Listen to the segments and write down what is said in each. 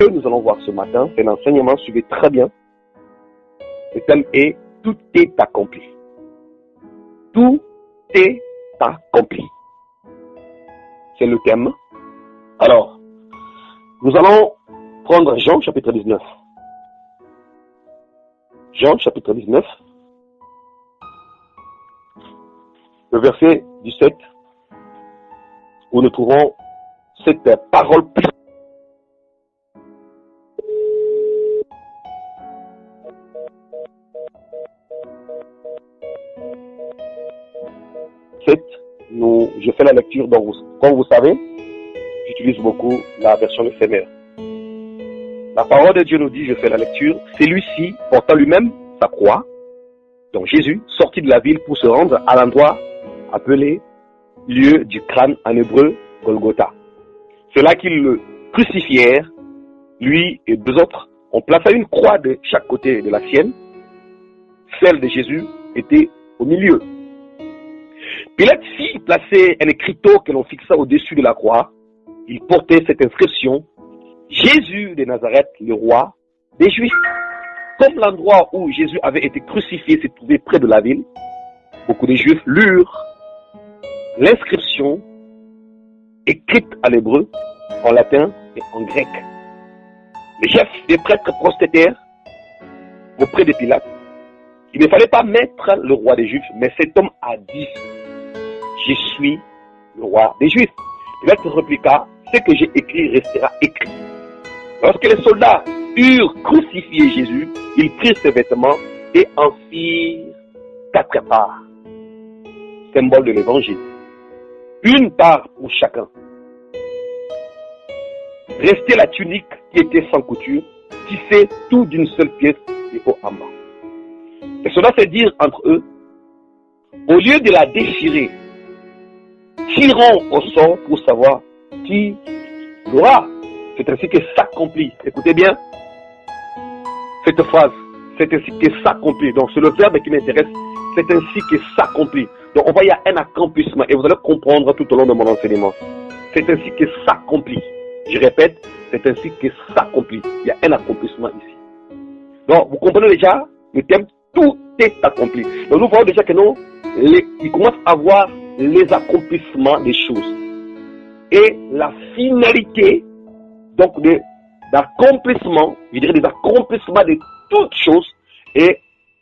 que nous allons voir ce matin, c'est un enseignement, suivez très bien. Le thème est « Tout est accompli ». Tout est accompli. C'est le thème. Alors, nous allons prendre Jean chapitre 19. Jean chapitre 19. Le verset 17, où nous trouvons cette parole. Je fais la lecture, donc comme vous savez, j'utilise beaucoup la version éphémère. La parole de Dieu nous dit, je fais la lecture, celui-ci, portant lui-même sa croix, donc Jésus, sortit de la ville pour se rendre à l'endroit appelé lieu du crâne en hébreu, Golgotha. C'est là qu'ils le crucifièrent, lui et deux autres. On plaça une croix de chaque côté de la sienne. Celle de Jésus était au milieu. Pilate fit placer un écriteau que l'on fixa au-dessus de la croix. Il portait cette inscription, Jésus de Nazareth, le roi des Juifs. Comme l'endroit où Jésus avait été crucifié se trouvait près de la ville, beaucoup de Juifs lurent l'inscription écrite en hébreu, en latin et en grec. Les chefs des prêtres protestèrent auprès de Pilate. Il ne fallait pas mettre le roi des Juifs, mais cet homme a dit, je suis le roi des Juifs. Pilate répliqua, ce que j'ai écrit restera écrit. Lorsque les soldats eurent crucifié Jésus, ils prirent ses vêtements et en firent 4 parts. Symbole de l'évangile. Une part pour chacun. Restait la tunique qui était sans couture, tissée tout d'une seule pièce et haut en bas. Les soldats se dirent entre eux, au lieu de la déchirer, tirons au sort pour savoir qui l'aura. C'est ainsi que s'accomplit. Écoutez bien cette phrase. C'est ainsi que s'accomplit. Donc c'est le verbe qui m'intéresse. C'est ainsi que s'accomplit. Donc on voit il y a un accomplissement et vous allez comprendre tout au long de mon enseignement. C'est ainsi que s'accomplit. Je répète, c'est ainsi que s'accomplit. Il y a un accomplissement ici. Donc vous comprenez déjà le thème, tout est accompli. Donc nous voyons déjà que non, il commence à voir les accomplissements des choses. Et la finalité, donc d'accomplissement, je dirais des accomplissements de toutes choses. Et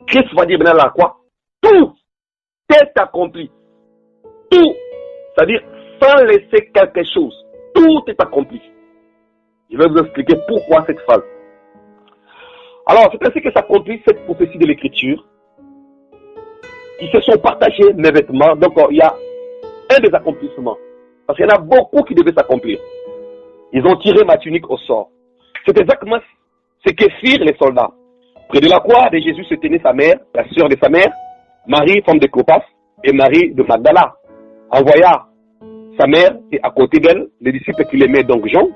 Christ va dire maintenant là quoi? Tout est accompli. Tout. C'est-à-dire sans laisser quelque chose. Tout est accompli. Je vais vous expliquer pourquoi cette phrase. Alors, c'est ainsi que s'accomplit cette prophétie de l'Écriture. Ils se sont partagés mes vêtements. Donc, il y a un des accomplissements. Parce qu'il y en a beaucoup qui devaient s'accomplir. Ils ont tiré ma tunique au sort. C'est exactement ce que firent les soldats. Près de la croix de Jésus se tenait sa mère, la sœur de sa mère, Marie, femme de Clopas, et Marie de Magdala. Envoya sa mère et à côté d'elle, les disciples qui l'aimaient, donc Jean.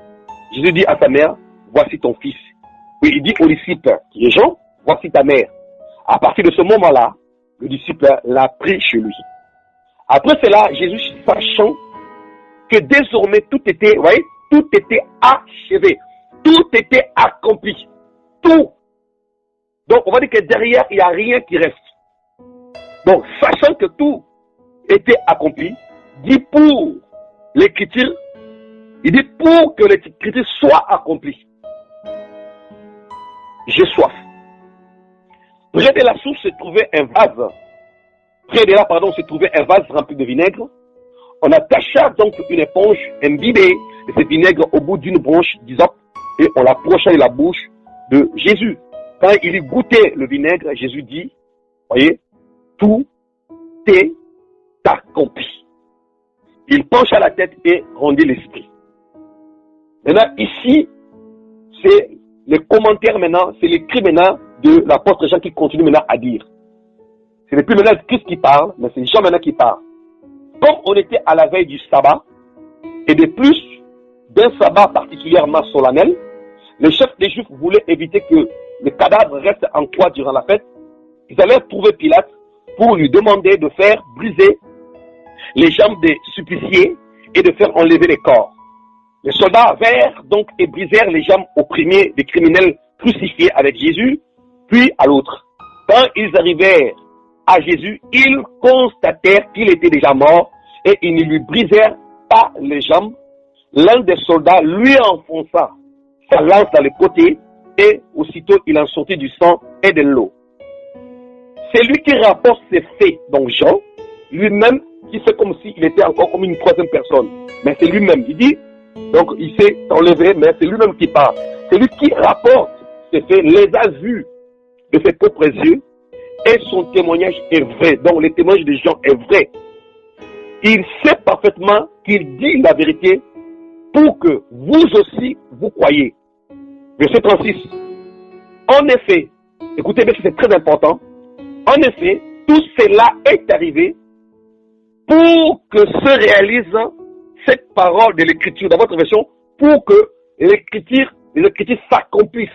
Jésus dit à sa mère, voici ton fils. Puis il dit au disciple qui est Jean, voici ta mère. À partir de ce moment-là, le disciple l'a pris chez lui. Après cela, Jésus, sachant que désormais tout était, vous voyez, tout était achevé. Tout était accompli. Tout. Donc, on va dire que derrière, il n'y a rien qui reste. Donc, sachant que tout était accompli, dit pour l'écriture, il dit pour que l'écriture soit accomplie. J'ai soif. Près de la source se trouvait un vase. Près de là, se trouvait un vase rempli de vinaigre. On attacha donc une éponge imbibée de ce vinaigre au bout d'une branche d'hysope et on l'approcha de la bouche de Jésus. Quand il eut goûté le vinaigre, Jésus dit, voyez, tout est accompli. Il pencha la tête et rendit l'esprit. Maintenant, ici, c'est le commentaire maintenant, c'est l'écrit maintenant de l'apôtre Jean qui continue maintenant à dire. Ce n'est plus maintenant Christ qui parle, mais c'est Jean maintenant qui parle. Comme on était à la veille du sabbat, et de plus d'un sabbat particulièrement solennel, les chefs des Juifs voulaient éviter que le cadavre reste en croix durant la fête. Ils allaient trouver Pilate pour lui demander de faire briser les jambes des suppliciés et de faire enlever les corps. Les soldats vinrent donc et brisèrent les jambes au premier des criminels crucifiés avec Jésus, puis à l'autre. Quand ils arrivèrent à Jésus, ils constatèrent qu'il était déjà mort et ils ne lui brisèrent pas les jambes. L'un des soldats lui enfonça sa lance dans le côté et aussitôt il en sortit du sang et de l'eau. C'est lui qui rapporte ces faits, donc Jean, lui-même, qui fait comme s'il était encore comme une troisième personne. Mais c'est lui-même, il dit, donc il s'est enlevé, mais c'est lui-même qui parle. C'est lui qui rapporte ces faits, les a vus de ses propres yeux, et son témoignage est vrai. Donc le témoignage de Jean est vrai. Il sait parfaitement qu'il dit la vérité pour que vous aussi vous croyez. Verset 36. En effet, écoutez bien, c'est très important. En effet, tout cela est arrivé pour que se réalise cette parole de l'Écriture, dans votre version, pour que l'Écriture s'accomplisse.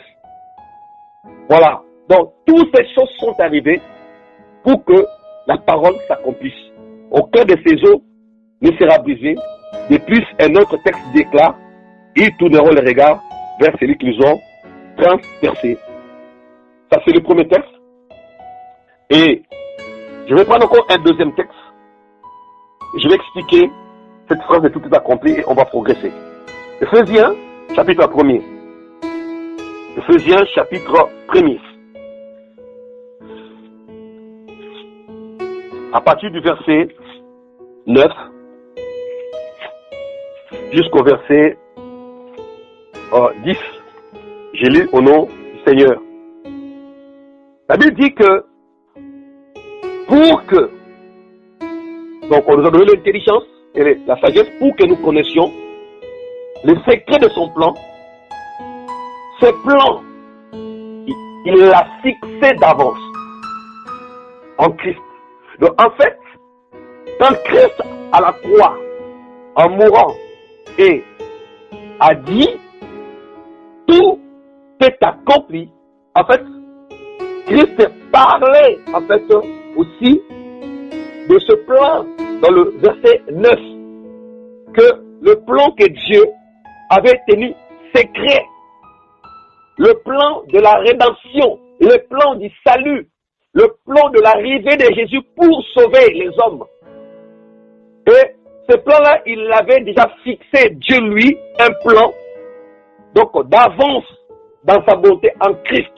Voilà. Donc, toutes ces choses sont arrivées pour que la parole s'accomplisse. Aucun de ces eaux ne sera brisé. De plus, un autre texte déclare, ils tourneront le regard vers celui qu'ils ont transpercé. Ça, c'est le premier texte. Et je vais prendre encore un deuxième texte. Je vais expliquer cette phrase de tout est accompli et on va progresser. Ephésiens, chapitre 1er. Ephésiens, chapitre 1er. À partir du verset 9 jusqu'au verset 10, j'ai lu au nom du Seigneur. La Bible dit que pour que, donc on nous a donné l'intelligence et la sagesse pour que nous connaissions le secret de son plan. Ce plan, il l'a fixé d'avance en Christ. Donc en fait, quand Christ à la croix, en mourant, et a dit tout est accompli, en fait, Christ parlait en fait aussi de ce plan dans le verset 9, que le plan que Dieu avait tenu secret, le plan de la rédemption, le plan du salut, le plan de l'arrivée de Jésus pour sauver les hommes. Et ce plan-là, il l'avait déjà fixé, Dieu lui, un plan, donc d'avance dans sa bonté en Christ.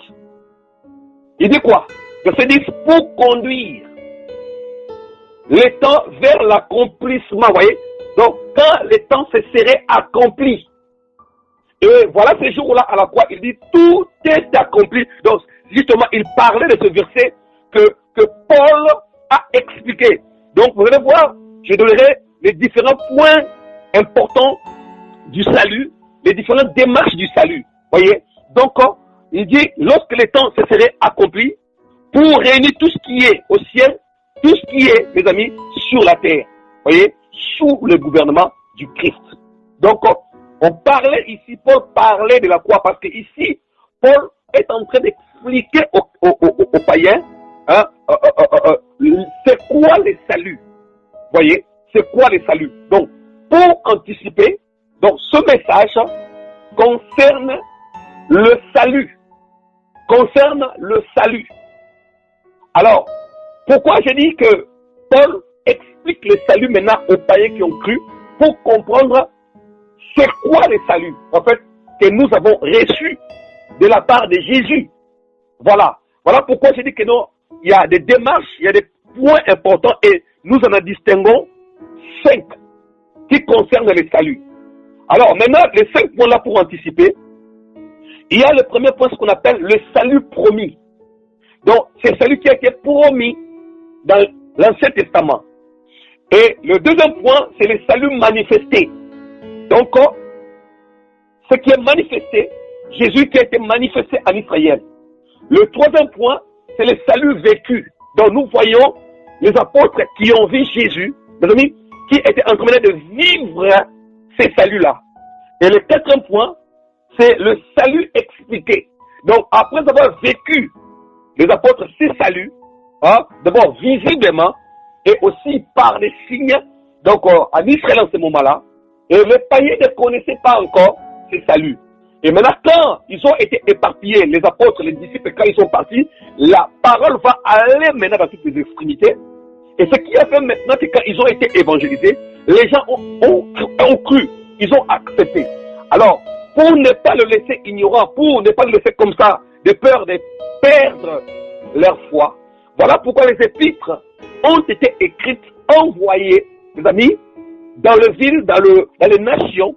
Il dit quoi? Verset 10, pour conduire les temps vers l'accomplissement, voyez. Donc, quand les temps se seraient accomplis, et voilà ce jour-là à la croix, il dit tout est accompli. Donc, justement, il parlait de ce verset que Paul a expliqué. Donc, vous allez voir, je donnerai les différents points importants du salut, les différentes démarches du salut. Voyez. Donc, il dit, lorsque les temps se seraient accomplis, pour réunir tout ce qui est au ciel, tout ce qui est, mes amis, sur la terre. Voyez, sous le gouvernement du Christ. Donc, on parlait ici, Paul parlait de la croix, parce que ici, Paul est en train d'expliquer aux païens, hein, c'est quoi les saluts. Voyez, c'est quoi les saluts. Donc, pour anticiper, donc ce message concerne le salut. Concerne le salut. Alors, pourquoi j'ai dit que Paul explique le salut maintenant aux païens qui ont cru, pour comprendre c'est quoi le salut, en fait, que nous avons reçu de la part de Jésus. Voilà. Voilà pourquoi j'ai dit que non, il y a des démarches, il y a des points importants et nous en distinguons 5 qui concernent le salut. Alors maintenant, les 5 points là pour anticiper, il y a le premier point, ce qu'on appelle le salut promis. Donc, c'est le salut qui a été promis dans l'Ancien Testament. Et le deuxième point, c'est le salut manifesté. Donc, ce qui est manifesté, Jésus qui a été manifesté en Israël. Le troisième point, c'est le salut vécu. Donc, nous voyons les apôtres qui ont vu Jésus, mes amis, qui étaient en train de vivre ces saluts-là. Et le quatrième point, c'est le salut expliqué. Donc, après avoir vécu les apôtres ces saluts, hein, d'abord visiblement, et aussi par des signes, donc en Israël en ce moment-là, Et les païens ne connaissaient pas encore ce salut. Et maintenant, quand ils ont été éparpillés, les apôtres, les disciples, quand ils sont partis, la parole va aller maintenant dans toutes les extrémités. Et ce qui a fait maintenant, c'est quand ils ont été évangélisés, les gens ont cru, ils ont accepté. Alors, pour ne pas le laisser ignorant, pour ne pas le laisser comme ça, de peur de perdre leur foi, voilà pourquoi les épîtres ont été écrites, envoyées, mes amis, dans les villes, dans les nations,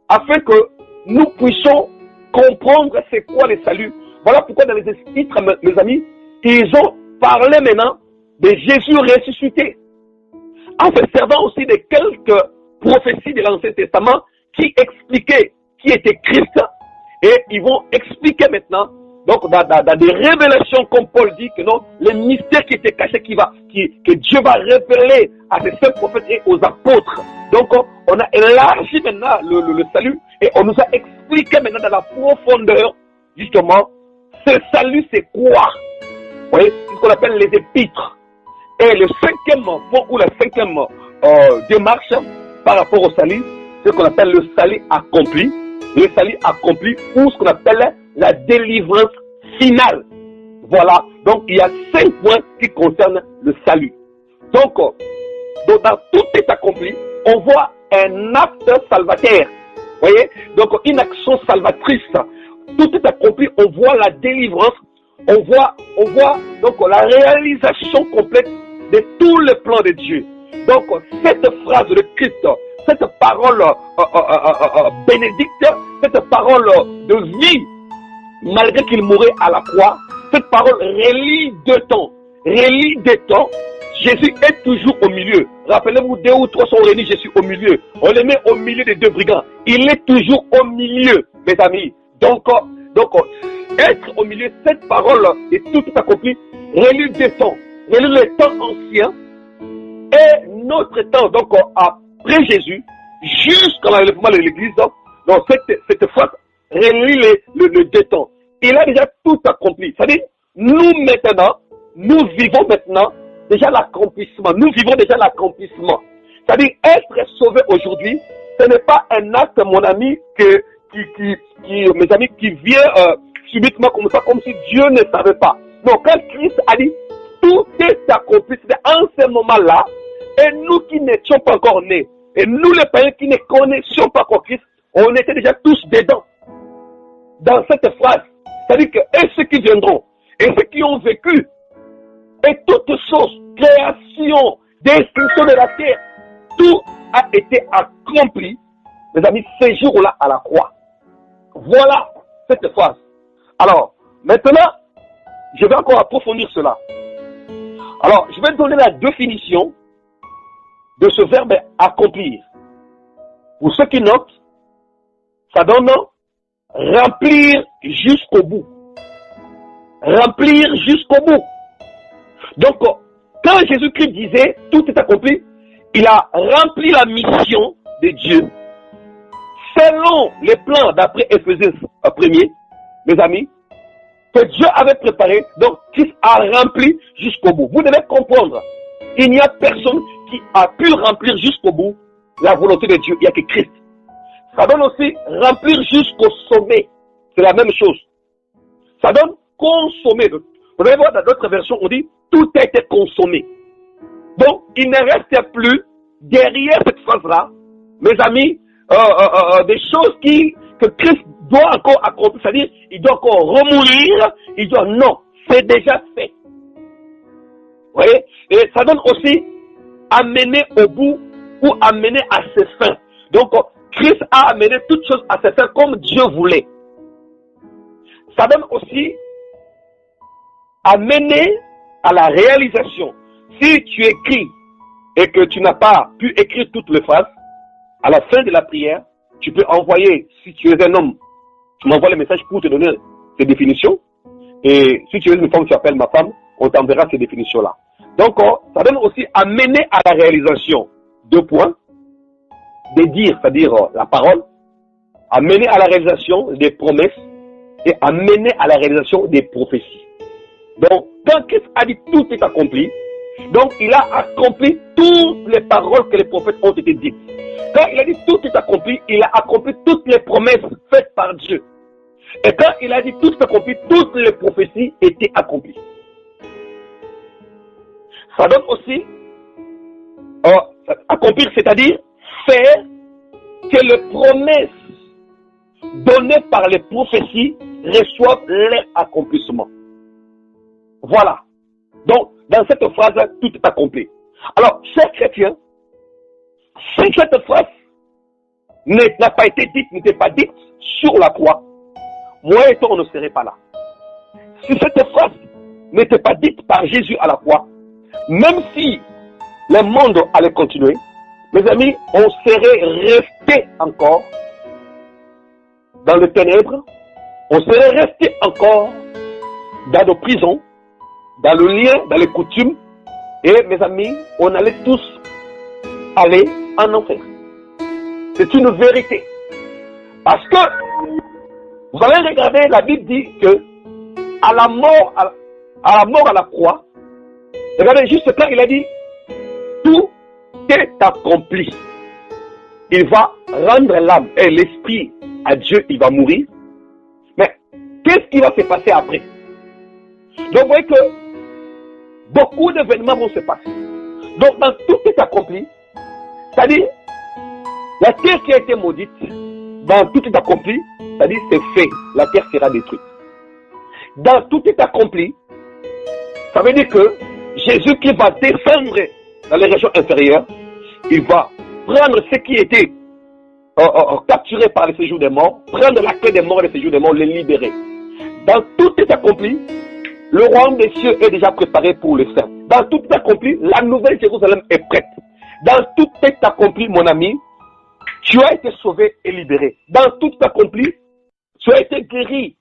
afin que nous puissions comprendre c'est quoi le salut. Voilà pourquoi dans les épîtres, mes amis, ils ont parlé maintenant de Jésus ressuscité, en se servant aussi de quelques prophéties de l'Ancien Testament qui expliquaient qui était Christ, et ils vont expliquer maintenant, donc dans des révélations, comme Paul dit, que non, les mystères qui étaient cachés, que Dieu va révéler à ses seuls prophètes et aux apôtres. Donc on a élargi maintenant le salut, et on nous a expliqué maintenant dans la profondeur, justement, ce salut c'est quoi? Vous voyez, c'est ce qu'on appelle les épîtres. Et le cinquième point, ou la cinquième démarche par rapport au salut, c'est ce qu'on appelle le salut accompli. Le salut accompli, ou ce qu'on appelle la délivrance finale. Voilà. Donc, il y a 5 points qui concernent le salut. Donc dans tout est accompli, on voit un acte salvateur. Vous voyez? Donc, une action salvatrice. Tout est accompli, on voit la délivrance, on voit donc la réalisation complète de tout le plan de Dieu. Donc, cette phrase de Christ, cette parole bénédicte, cette parole de vie, malgré qu'il mourait à la croix, cette parole relie deux temps. Jésus est toujours au milieu. Rappelez-vous, 2 ou 3 sont réunis, je suis au milieu. On les met au milieu des 2 brigands. Il est toujours au milieu, mes amis. Donc, être au milieu, cette parole est tout accompli, relie deux temps. Relie le temps ancien et notre temps, donc après Jésus, jusqu'à l'enlèvement de l'Église. Donc cette phrase relie le deux temps. Il a déjà tout accompli. C'est-à-dire, nous maintenant, nous vivons maintenant déjà l'accomplissement. Nous vivons déjà l'accomplissement. C'est-à-dire, être sauvé aujourd'hui, ce n'est pas un acte, mon ami, mes amis, qui vient subitement comme ça, comme si Dieu ne savait pas. Non, quand Christ a dit, tout est accompli, c'est en ce moment-là, et nous qui n'étions pas encore nés, et nous les païens qui ne connaissions pas encore Christ, on était déjà tous dedans. Dans cette phrase, c'est-à-dire que, et ceux qui viendront, et ceux qui ont vécu, et toutes choses, création, destruction de la terre, tout a été accompli, mes amis, ces jours-là à la croix. Voilà cette phrase. Alors, maintenant, je vais encore approfondir cela. Alors, je vais donner la définition de ce verbe accomplir. Pour ceux qui notent, ça donne remplir jusqu'au bout. Remplir jusqu'au bout. Donc, quand Jésus-Christ disait tout est accompli, il a rempli la mission de Dieu selon les plans d'après Éphésiens 1er, mes amis, que Dieu avait préparé. Donc, Christ a rempli jusqu'au bout. Vous devez comprendre, il n'y a personne qui a pu remplir jusqu'au bout la volonté de Dieu. Il n'y a que Christ. Ça donne aussi remplir jusqu'au sommet. C'est la même chose. Ça donne consommer. Vous allez voir dans d'autres versions, on dit tout a été consommé. Donc, il ne reste plus derrière cette phrase-là, mes amis, des choses que Christ doit encore accomplir. C'est-à-dire, il doit encore remourir. Il doit, non, c'est déjà fait. Vous voyez? Et ça donne aussi amener au bout ou amener à ses fins. Donc, Christ a amené toutes choses à ses fins comme Dieu voulait. Ça donne aussi amener à la réalisation. Si tu écris et que tu n'as pas pu écrire toutes les phrases, à la fin de la prière, tu peux envoyer, si tu es un homme, tu m'envoies le message pour te donner ces définitions. Et si tu es une femme, tu appelles ma femme, on t'enverra ces définitions-là. Donc, ça donne aussi amener à la réalisation 2 points. Des dires, c'est-à-dire la parole, amener à la réalisation des promesses et amener à la réalisation des prophéties. Donc, quand Christ a dit tout est accompli, Donc, il a accompli toutes les paroles que les prophètes ont été dites. Quand il a dit tout est accompli, il a accompli toutes les promesses faites par Dieu. Et quand il a dit tout est accompli, toutes les prophéties étaient accomplies. Ça donne aussi accomplir, c'est-à-dire faire que les promesses données par les prophéties reçoivent leur accomplissement. Voilà. Donc, dans cette phrase, tout est accompli. Alors, chers chrétiens, si cette phrase n'a pas été dite, n'était pas dite sur la croix, moi et toi, on ne serait pas là. Si cette phrase n'était pas dite par Jésus à la croix, même si le monde allait continuer, mes amis, on serait resté encore dans les ténèbres, on serait resté encore dans nos prisons, dans le lien, dans les coutumes, et mes amis, on allait tous aller en enfer. C'est une vérité. Parce que, vous allez regarder, la Bible dit que, à la mort à la croix, regardez juste quand il a dit, tout est accompli. Il va rendre l'âme et l'esprit à Dieu, il va mourir. Mais, qu'est-ce qui va se passer après? Donc, vous voyez que, beaucoup d'événements vont se passer. Donc, dans tout est accompli, c'est-à-dire, la terre qui a été maudite, dans tout est accompli, c'est-à-dire, c'est fait, la terre sera détruite. Dans tout est accompli, ça veut dire que Jésus qui va descendre dans les régions inférieures, il va prendre ce qui était capturé par le séjour des morts, prendre la clé des morts et le séjour des morts, les libérer. Dans tout est accompli, le royaume des cieux est déjà préparé pour les saints. Dans tout est accompli, la nouvelle Jérusalem est prête. Dans tout est accompli, mon ami, tu as été sauvé et libéré. Dans tout est accompli, tu as été guéri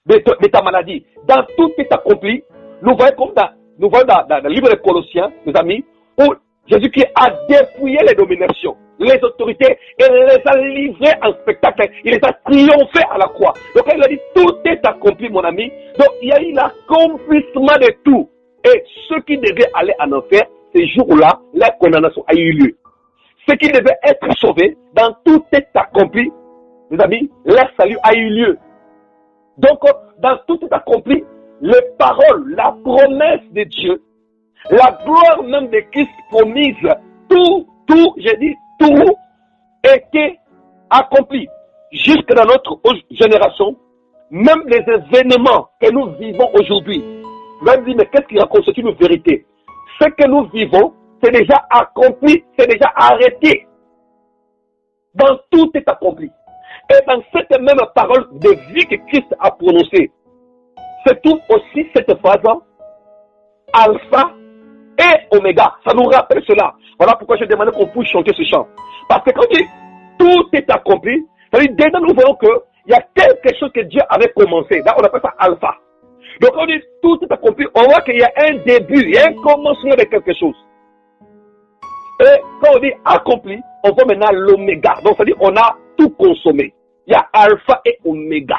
de ta maladie. Dans tout est accompli, nous voyons comme dans le livre des Colossiens, mes amis, où Jésus-Christ a dépouillé les dominations, les autorités, et les a livrées en spectacle. Il les a triomphés à la croix. Donc il a dit, tout est accompli, mon ami. Donc il y a eu l'accomplissement de tout. Et ceux qui devaient aller en enfer, ces jours-là, la condamnation a eu lieu. Ceux qui devaient être sauvés, dans tout est accompli, mes amis, leur salut a eu lieu. Donc, dans tout est accompli, les paroles, la promesse de Dieu, la gloire même de Christ promise, tout, j'ai dit, tout était accompli. Jusque dans notre génération, même les événements que nous vivons aujourd'hui, vous allez me dire, mais qu'est-ce qui raconte? C'est une vérité. Ce que nous vivons, c'est déjà accompli, c'est déjà arrêté. Dans tout est accompli. Et dans cette même parole de vie que Christ a prononcée, se trouve aussi cette phrase, Alpha et Oméga. Ça nous rappelle cela. Voilà pourquoi je demandais qu'on puisse chanter ce chant. Parce que quand on dit tout est accompli, ça veut dire déjà nous voyons qu'il y a quelque chose que Dieu avait commencé. Là, on appelle ça Alpha. Donc quand on dit tout est accompli, on voit qu'il y a un début, il y a un commencement de quelque chose. Et quand on dit accompli, on voit maintenant l'oméga. Donc ça veut dire on a tout consommé. Il y a alpha et oméga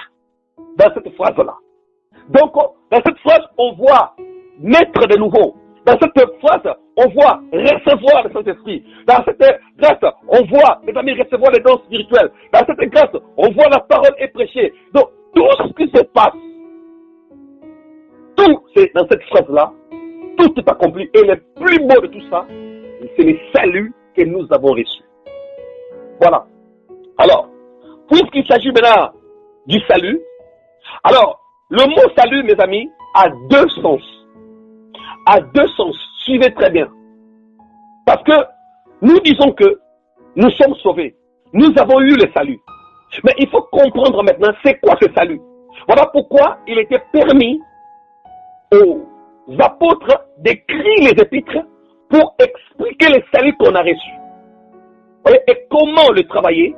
dans cette phrase-là. Donc dans cette phrase, on voit naître de nouveau. Dans cette phrase, on voit recevoir le Saint-Esprit. Dans cette grâce, on voit, mes amis, recevoir les dons spirituels. Dans cette grâce, on voit la parole est prêchée. Donc tout ce qui se passe, tout c'est dans cette phrase-là, tout est accompli. Et le plus beau de tout ça, c'est le salut que nous avons reçu. Voilà. Alors, puisqu'il s'agit maintenant du salut, alors, le mot salut, mes amis, a deux sens. A deux sens. Suivez très bien. Parce que nous disons que nous sommes sauvés. Nous avons eu le salut. Mais il faut comprendre maintenant c'est quoi ce salut. Voilà pourquoi il était permis aux apôtres d'écrire les épîtres pour expliquer le salut qu'on a reçu. Et comment le travailler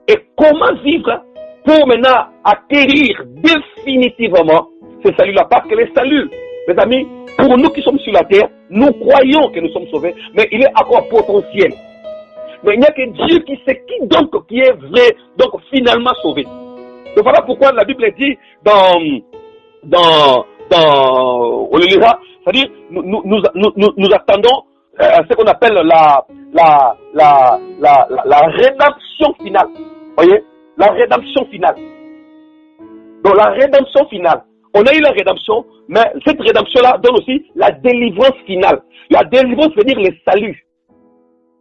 et comment vivre pour maintenant acquérir définitivement ce salut-là. Parce que le salut, mes amis, pour nous qui sommes sur la terre, nous croyons que nous sommes sauvés, mais il est encore potentiel. Mais il n'y a que Dieu qui sait qui donc qui est vrai, donc finalement sauvé. Donc voilà pourquoi la Bible dit dans on le lira, c'est-à-dire nous attendons ce qu'on appelle la rédemption finale. Voyez, la rédemption finale. Donc la rédemption finale, on a eu la rédemption, mais cette rédemption-là donne aussi la délivrance finale. La délivrance veut dire le salut.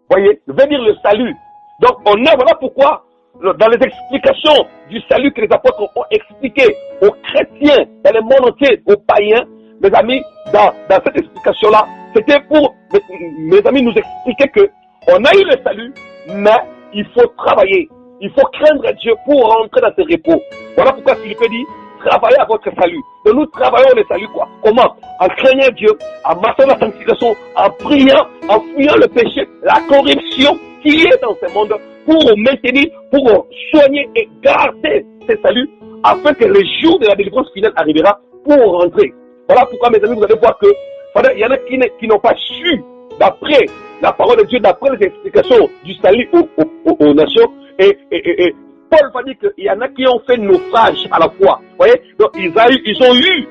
Voyez, veut dire le salut. Donc voilà pourquoi dans les explications du salut que les apôtres ont expliqué aux chrétiens dans le monde entier, aux païens, mes amis, dans cette explication-là, c'était pour, mes amis, nous expliquer que on a eu le salut, mais il faut travailler. Il faut craindre Dieu pour rentrer dans ce repos. Voilà pourquoi Philippe dit, travaillez à votre salut. Et nous travaillons le salut quoi? Comment? En craignant Dieu, en marchant la sanctification, en priant, en fuyant le péché, la corruption qui est dans ce monde, pour maintenir, pour soigner et garder ce salut, afin que le jour de la délivrance finale arrivera pour rentrer. Voilà pourquoi, mes amis, vous allez voir que il y en a qui n'ont pas su, d'après la parole de Dieu, d'après les explications du salut aux nations, et Paul va dire qu'il y en a qui ont fait naufrage à la fois. Vous voyez? Donc, ils ont eu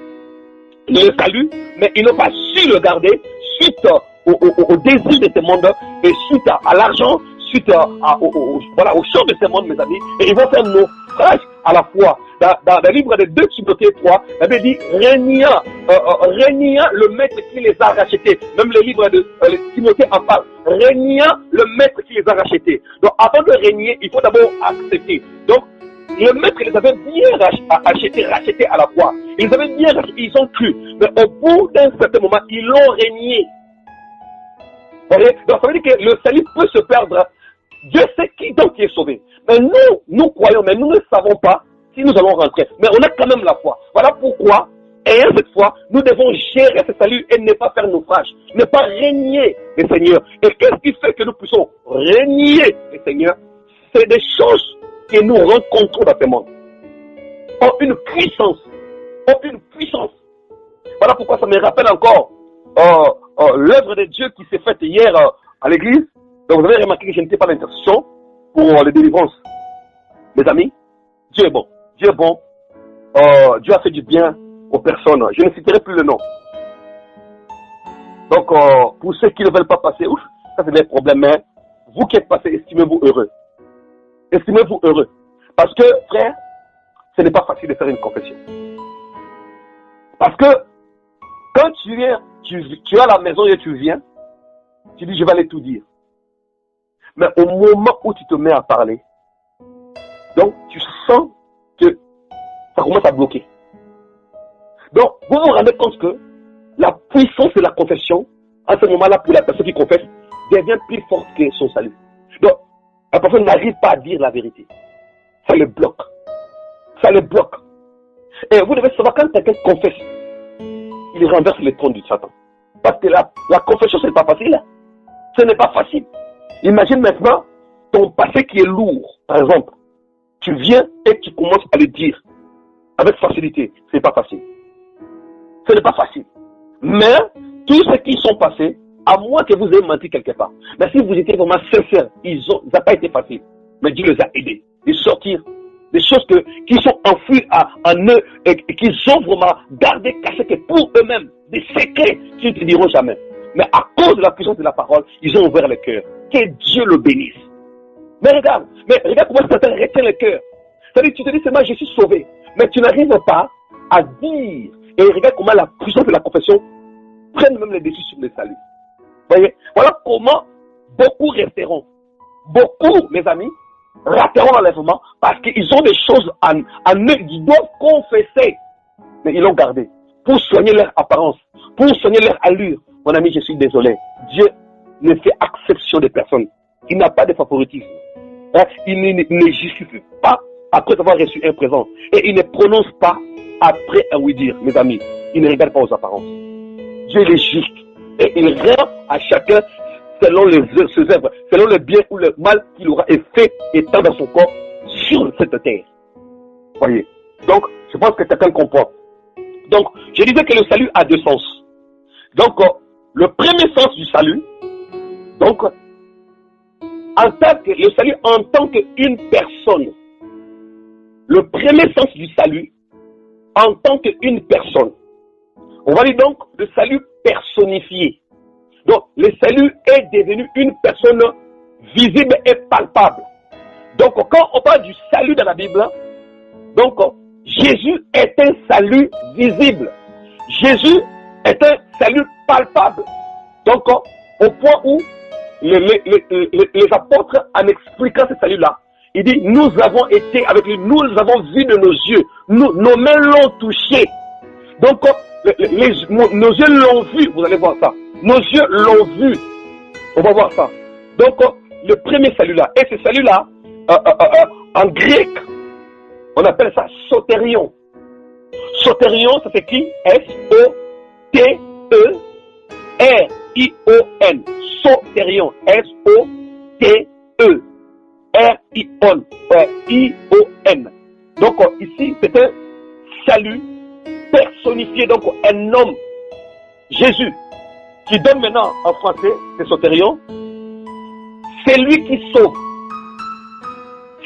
le salut, mais ils n'ont pas su le garder suite au désir de ce monde et suite à l'argent, suite au champ de ce monde, mes amis. Et ils vont faire naufrage à la fois. Dans le livre de 2 Timothée 3, la Bible dit régnant le maître qui les a rachetés. Même le livre de Timothée en parle. Régnant le maître qui les a rachetés. Donc avant de régner, il faut d'abord accepter. Donc le maître les avait bien rachetés à la fois. Ils avaient bien rachetés, ils ont cru. Mais au bout d'un certain moment, ils l'ont régné. Vous voyez? Donc ça veut dire que le salut peut se perdre. Dieu sait qui donc est sauvé. Mais nous croyons, mais nous ne savons pas si nous allons rentrer. Mais on a quand même la foi. Voilà pourquoi, et cette fois, nous devons gérer ce salut et ne pas faire naufrage. Ne pas régner le Seigneur. Et qu'est-ce qui fait que nous puissions régner le Seigneur? C'est des choses que nous rencontrons dans ce monde. Ont une puissance. Voilà pourquoi ça me rappelle encore l'œuvre de Dieu qui s'est faite hier à l'église. Donc vous avez remarqué que je n'étais pas l'intercession pour les délivrances. Mes amis, Dieu est bon. Dieu est bon. Dieu a fait du bien aux personnes. Je ne citerai plus le nom. Donc, pour ceux qui ne veulent pas passer, ça c'est des problèmes. Mais vous qui êtes passés, estimez-vous heureux. Estimez-vous heureux. Parce que, frère, ce n'est pas facile de faire une confession. Parce que, quand tu es à la maison et tu viens, tu dis, je vais aller tout dire. Mais au moment où tu te mets à parler, donc tu sens que ça commence à bloquer. Donc, vous vous rendez compte que la puissance de la confession, à ce moment-là, pour la personne qui confesse, devient plus forte que son salut. Donc, la personne n'arrive pas à dire la vérité. Ça le bloque. Et vous devez savoir, quand quelqu'un confesse, il renverse le trône du Satan. Parce que la confession, ce n'est pas facile. Ce n'est pas facile. Imagine maintenant ton passé qui est lourd, par exemple. Tu viens et tu commences à le dire avec facilité. Ce n'est pas facile. Ce n'est pas facile. Mais tous ceux qui sont passés, à moins que vous ayez menti quelque part, mais si vous étiez vraiment sincère, ça n'a pas été facile. Mais Dieu les a aidés de sortir des choses qui sont enfouies en eux et qu'ils ont vraiment gardé, cachées que pour eux-mêmes, des secrets qu'ils ne te diront jamais. Mais à cause de la puissance de la parole, ils ont ouvert le cœur. Que Dieu le bénisse. Mais regarde comment Satan retient le cœur. C'est-à-dire, tu te dis seulement, je suis sauvé. Mais tu n'arrives pas à dire. Et regarde comment la puissance de la confession prenne même les dessus sur le salut. Voyez? Voilà comment beaucoup resteront. Beaucoup, mes amis, rateront l'enlèvement parce qu'ils ont des choses en eux. Ils doivent confesser. Mais ils l'ont gardé. Pour soigner leur apparence. Pour soigner leur allure. Mon ami, je suis désolé. Dieu ne fait exception des personnes. Il n'a pas de favoritisme. Il ne justifie pas après avoir reçu un présent. Et il ne prononce pas après un oui-dire, mes amis. Il ne regarde pas aux apparences. Dieu est juste. Et il rend à chacun selon ses œuvres, selon le bien ou le mal qu'il aura fait étant dans son corps sur cette terre. Voyez. Donc, je pense que chacun comprend. Donc, je disais que le salut a deux sens. Donc, le premier sens du salut, donc, le salut en tant qu'une personne. Le premier sens du salut, en tant qu'une personne. On va dire donc le salut personnifié. Donc, le salut est devenu une personne visible et palpable. Donc, quand on parle du salut dans la Bible, donc, Jésus est un salut visible. Jésus est un salut palpable. Donc, au point où les apôtres, en expliquant ce salut-là, il dit, nous avons été avec lui, nous avons vu de nos yeux, nos mains l'ont touché. Donc, nos yeux l'ont vu, vous allez voir ça. Nos yeux l'ont vu. On va voir ça. Donc, le premier salut-là, et ce salut-là, en grec, on appelle ça sotérion. Sotérion, ça s'écrit S-O-T-E-R-I-O-N. Sotérion. S-O-T-E-R-I-O-N. Donc, ici, c'est un salut personnifié. Donc, un homme, Jésus, qui donne maintenant en français, c'est sotérion. C'est lui qui sauve.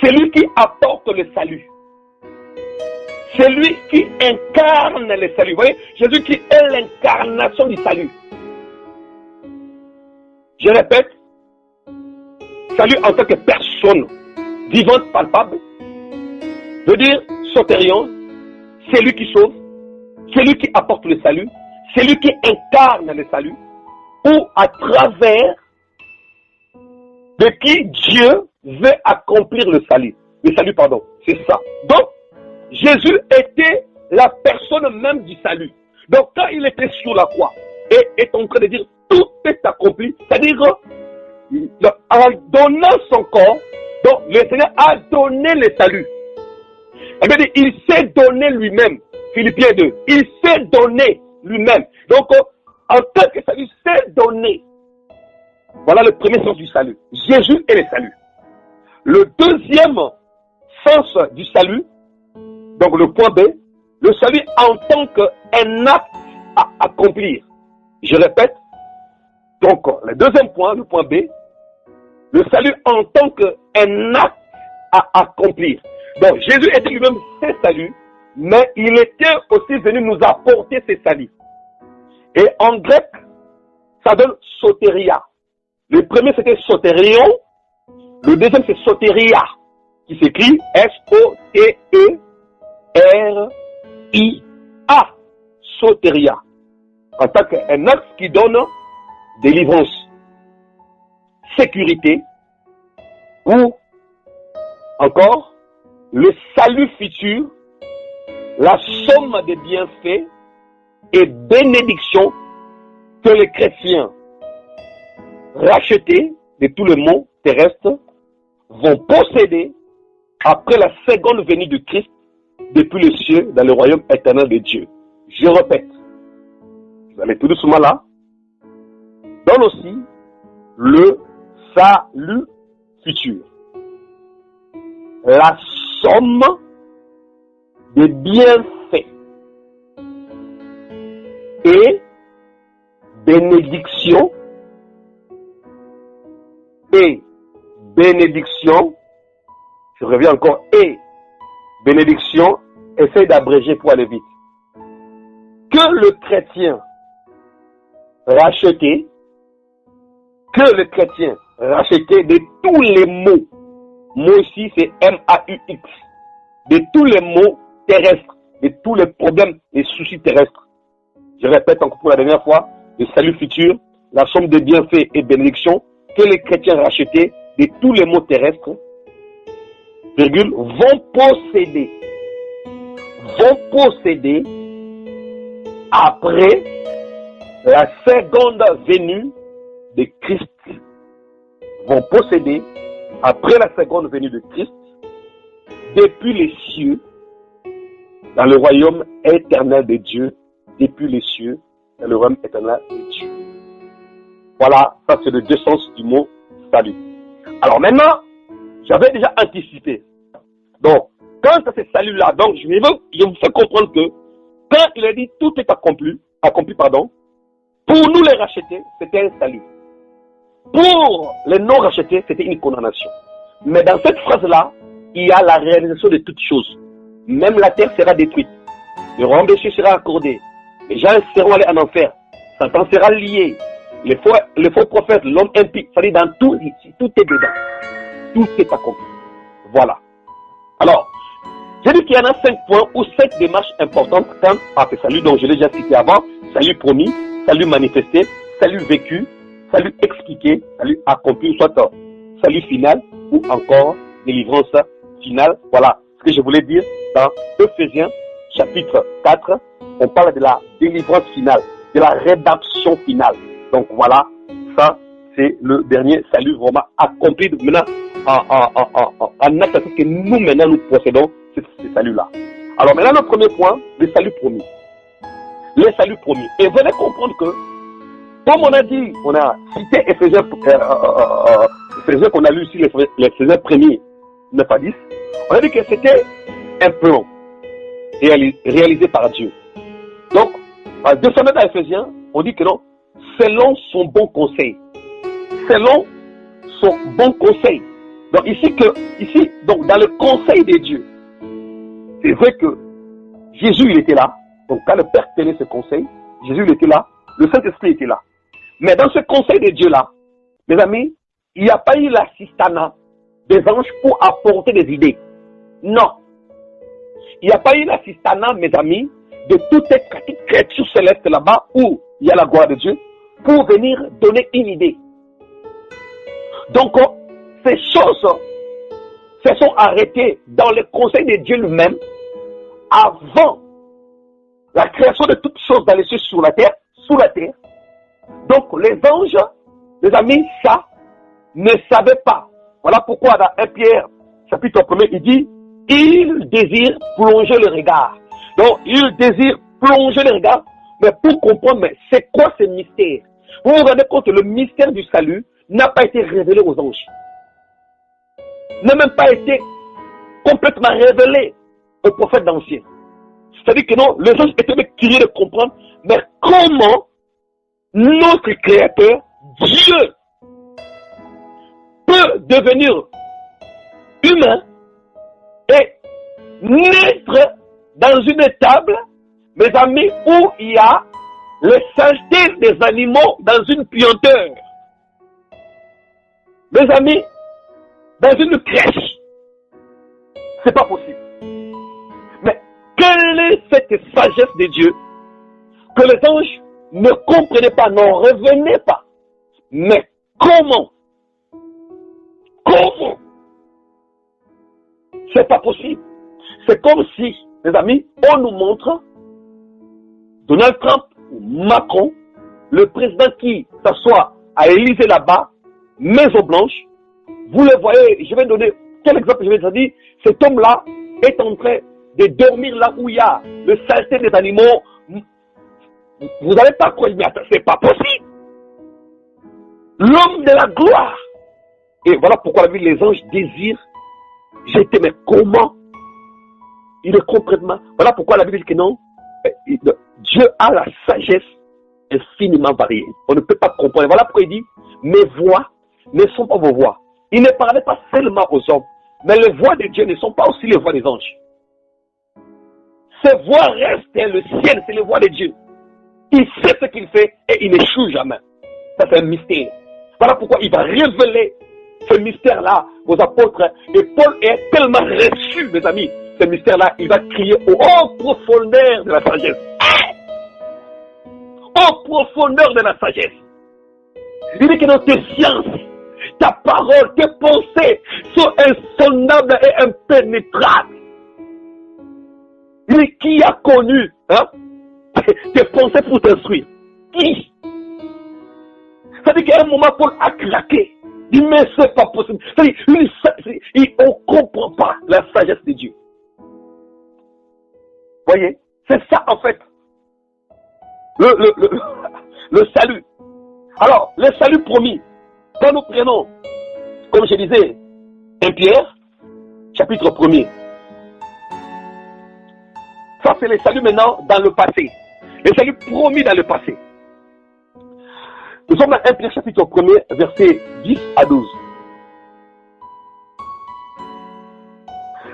C'est lui qui apporte le salut. C'est lui qui incarne le salut. Vous voyez, Jésus qui est l'incarnation du salut. Je répète, salut en tant que personne vivante, palpable. Veut dire, sotérion, c'est lui qui sauve, c'est lui qui apporte le salut, c'est lui qui incarne le salut, ou à travers de qui Dieu veut accomplir le salut. Le salut, pardon, c'est ça. Donc, Jésus était la personne même du salut. Donc, quand il était sur la croix et est en train de dire tout est accompli, c'est-à-dire en donnant son corps, donc le Seigneur a donné le salut. Eh bien, il s'est donné lui-même. Philippiens 2. Il s'est donné lui-même. Donc, en tant que salut, s'est donné. Voilà le premier sens du salut. Jésus est le salut. Le deuxième sens du salut, donc le point B, le salut en tant qu'un acte à accomplir. Je répète, donc le deuxième point, le point B, le salut en tant qu'un acte à accomplir. Donc Jésus était lui-même ce salut, mais il était aussi venu nous apporter ce salut. Et en grec, ça donne sotéria. Le premier c'était sotérion, le deuxième c'est sotéria, qui s'écrit S-O-T-E-R-I-A, sotéria, en tant qu'un acte qui donne délivrance, sécurité, ou encore le salut futur, la somme des bienfaits et bénédictions que les chrétiens rachetés de tous les maux terrestres vont posséder après la seconde venue de Christ depuis les cieux dans le royaume éternel de Dieu. Je répète, vous allez tout doucement là, donne aussi le salut futur. La somme des bienfaits et bénédictions et bénédiction, je reviens encore, et bénédiction, essaye d'abréger pour aller vite. Que le chrétien racheté, de tous les maux, mot ici c'est M-A-U-X, de tous les maux terrestres, de tous les problèmes, les soucis terrestres. Je répète encore pour la dernière fois, le salut futur, la somme de bienfaits et bénédictions que les chrétiens rachetés de tous les maux terrestres, virgule, vont posséder après la seconde venue de Christ. Vont posséder après la seconde venue de Christ depuis les cieux dans le royaume éternel de Dieu, depuis les cieux dans le royaume éternel de Dieu. Voilà, ça c'est le deux sens du mot salut. Alors maintenant, j'avais déjà anticipé. Donc, quand ce salut-là, donc je vous fais comprendre que quand il a dit tout est accompli, pour nous les racheter, c'était un salut. Pour les non rachetés, c'était une condamnation. Mais dans cette phrase-là, il y a la réalisation de toutes choses. Même la terre sera détruite. Le royaume des cieux sera accordé. Les gens seront allés en enfer. Satan sera lié. Les faux prophètes, l'homme impie, ça dit dans tout, tout est dedans. Tout est accompli. Voilà. Alors, j'ai dit qu'il y en a 5 points ou 5 démarches importantes quant à ce salut dont je l'ai déjà cité avant. Salut promis, salut manifesté, salut vécu, salut expliqué, salut accompli, soit salut final ou encore délivrance finale. Voilà ce que je voulais dire dans Ephésiens chapitre 4. On parle de la délivrance finale, de la rédemption finale. Donc voilà, ça c'est le dernier salut vraiment accompli maintenant en acte que nous maintenant nous possédons ce salut-là. Alors maintenant le premier point, le salut promis. Le salut promis. Et vous allez comprendre que, comme on a dit, on a cité Ephésiens qu'on a lu ici, les Ephésiens premiers 9 à 10, on a dit que c'était un plan réalisé par Dieu. Donc, en 200 mètres à Ephésiens, on dit que non, selon son bon conseil. Selon son bon conseil. Donc ici, donc dans le conseil de Dieu, c'est vrai que Jésus il était là. Donc quand le Père tenait ce conseil, Jésus il était là, le Saint-Esprit était là. Mais dans ce conseil de Dieu là, mes amis, il n'y a pas eu l'assistanat des anges pour apporter des idées. Non. Il n'y a pas eu l'assistanat, mes amis, de toute créature céleste là-bas où il y a la gloire de Dieu pour venir donner une idée. Donc, ces choses se sont arrêtées dans le conseil de Dieu lui-même avant la création de toutes choses dans les cieux sous la terre. Donc, les anges, les amis, ça, ne savaient pas. Voilà pourquoi dans 1 Pierre, chapitre 1er, il dit, il désire plonger le regard. Donc, il désire plonger le regard, mais pour comprendre, mais c'est quoi ce mystère? Vous vous rendez compte que le mystère du salut n'a pas été révélé aux anges. N'a même pas été complètement révélé aux prophètes d'anciens. C'est-à-dire que non, les anges étaient curieux de comprendre, mais comment notre Créateur, Dieu, peut devenir humain et naître dans une table, mes amis, où il y a les saletés des animaux dans une puanteur. Mes amis, dans une crèche. C'est pas possible. Mais quelle est cette sagesse de Dieu que les anges ne comprenaient pas, n'en revenaient pas? Mais comment? Comment? C'est pas possible. C'est comme si, les amis, on nous montre Donald Trump ou Macron, le président qui s'assoit à Élysée là-bas, Maison Blanche. Vous le voyez, je vais donner quel exemple je vais dire. Cet homme-là est en train de dormir là où il y a le saleté des animaux. Vous n'allez pas croire, mais attends, c'est pas possible. L'homme de la gloire. Et voilà pourquoi la Bible, les anges désirent jeter, mais comment? Il est complètement. Voilà pourquoi la Bible dit que non. Dieu a la sagesse infiniment variée. On ne peut pas comprendre. Voilà pourquoi il dit, mes voix ne sont pas vos voix. Il ne parlait pas seulement aux hommes, mais les voix de Dieu ne sont pas aussi les voix des anges. Ces voix restent le ciel, c'est les voix de Dieu. Il sait ce qu'il fait et il n'échoue jamais. Ça c'est un mystère. Voilà pourquoi il va révéler ce mystère-là aux apôtres. Et Paul est tellement reçu, mes amis, ce mystère-là, il va crier au haut profondeur de la sagesse. Au profondeur de la sagesse. Il dit que dans tes sciences, ta parole, tes pensées sont insondables et impénétrables. Il dit, qui a connu tes pensées pour t'instruire? Qui? C'est-à-dire qu'à un moment, Paul a craqué. Il dit, mais c'est pas possible. C'est-à-dire, on ne comprend pas la sagesse de Dieu. Voyez, c'est ça en fait. Le salut. Alors, le salut promis, quand nous prenons, comme je disais, 1 Pierre, chapitre 1er. Ça, c'est le salut maintenant dans le passé. Le salut promis dans le passé. Nous sommes dans 1 Pierre, chapitre 1er, versets 10 à 12.